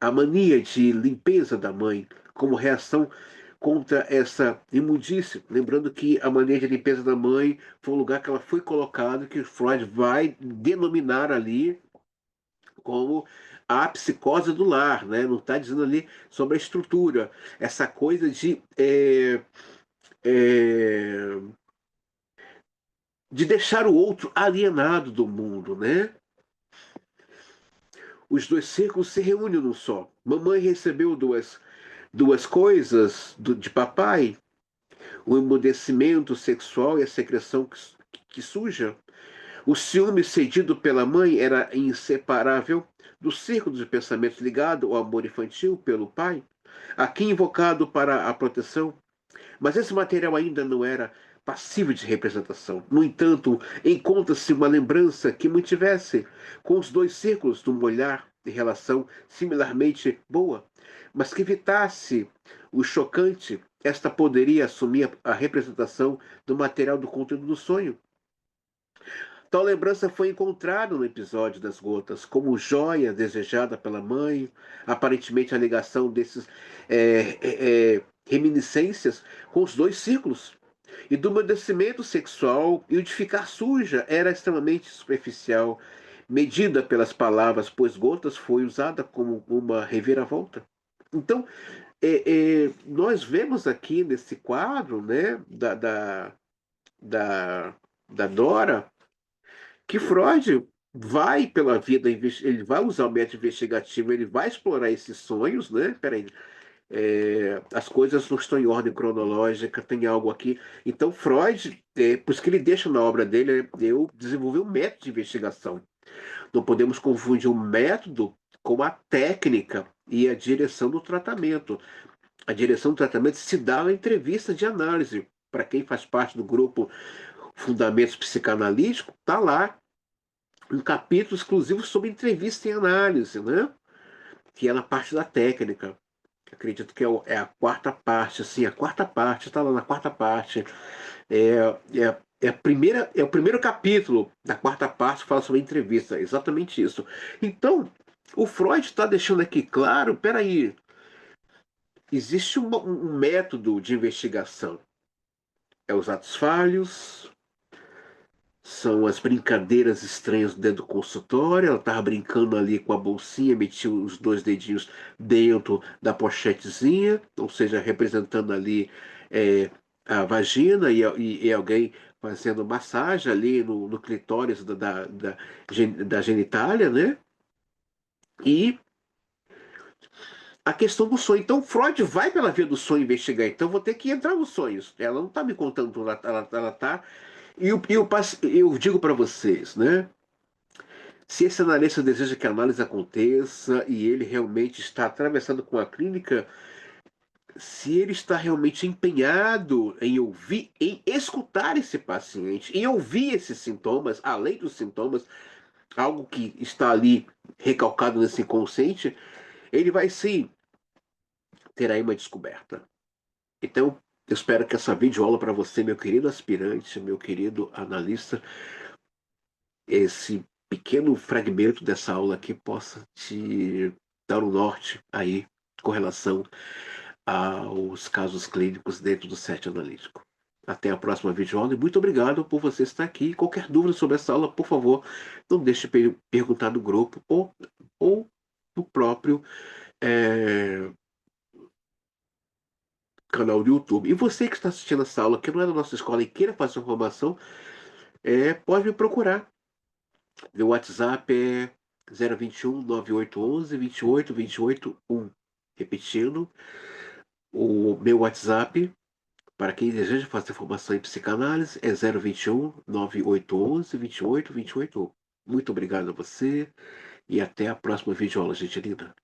a mania de limpeza da mãe como reação contra essa imundície. Lembrando que a mania de limpeza da mãe foi um lugar que ela foi colocada, que Freud vai denominar ali como a psicose do lar, né? Não está dizendo ali sobre a estrutura, essa coisa é, de deixar o outro alienado do mundo, né? Os dois círculos se reúnem num só. Mamãe recebeu duas coisas de papai: o emudecimento sexual e a secreção que suja. O ciúme cedido pela mãe era inseparável do círculo de pensamentos ligado ao amor infantil pelo pai, aqui invocado para a proteção. Mas esse material ainda não era passível de representação. No entanto, encontra-se uma lembrança que mantivesse com os dois círculos de um olhar de relação similarmente boa, mas que evitasse o chocante. Esta poderia assumir a representação do material do conteúdo do sonho. Tal lembrança foi encontrada no episódio das gotas, como joia desejada pela mãe, aparentemente a ligação desses reminiscências com os dois círculos. E do emudecimento sexual e o de ficar suja era extremamente superficial, medida pelas palavras, pois gotas foi usada como uma reviravolta. Então, nós vemos aqui nesse quadro, né, da, da Dora, que Freud vai pela vida, ele vai usar o método investigativo, ele vai explorar esses sonhos, né? Peraí, as coisas não estão em ordem cronológica, tem algo aqui. Então, Freud, por isso que ele deixa na obra dele, eu desenvolvi um método de investigação. Não podemos confundir o método com a técnica e a direção do tratamento. A direção do tratamento se dá na entrevista de análise. Para quem faz parte do grupo Fundamentos Psicanalíticos, está lá um capítulo exclusivo sobre entrevista e análise, né? Que é na parte da técnica. Acredito que é a quarta parte, assim, a quarta parte, está lá na quarta parte. É o primeiro capítulo da quarta parte que fala sobre entrevista, exatamente isso. Então, o Freud está deixando aqui claro, peraí, existe um método de investigação. É os atos falhos, são as brincadeiras estranhas dentro do consultório. Ela estava brincando ali com a bolsinha, metia os dois dedinhos dentro da pochetezinha, ou seja, representando ali é, a vagina e alguém fazendo massagem ali no clitóris da genitália, né? E a questão do sonho. Então, Freud vai pela via do sonho investigar. Então, vou ter que entrar nos sonhos. Ela não está me contando tudo, ela tá. Eu digo para vocês, né? Se esse analista deseja que a análise aconteça e ele realmente está atravessando com a clínica, se ele está realmente empenhado em ouvir, em escutar esse paciente, em ouvir esses sintomas, além dos sintomas, algo que está ali recalcado nesse inconsciente, ele vai sim ter aí uma descoberta. Então, eu espero que essa videoaula para você, meu querido aspirante, meu querido analista, esse pequeno fragmento dessa aula aqui possa te dar um norte aí com relação aos casos clínicos dentro do set analítico. Até a próxima videoaula e muito obrigado por você estar aqui. Qualquer dúvida sobre essa aula, por favor, não deixe de perguntar no grupo ou no próprio canal do YouTube. E você que está assistindo essa aula, que não é da nossa escola e queira fazer uma formação, pode me procurar. Meu WhatsApp é 021 9811 28 um. Repetindo, o meu WhatsApp, para quem deseja fazer formação em psicanálise, é 021 9811 28 um. Muito obrigado a você e até a próxima videoaula, gente linda.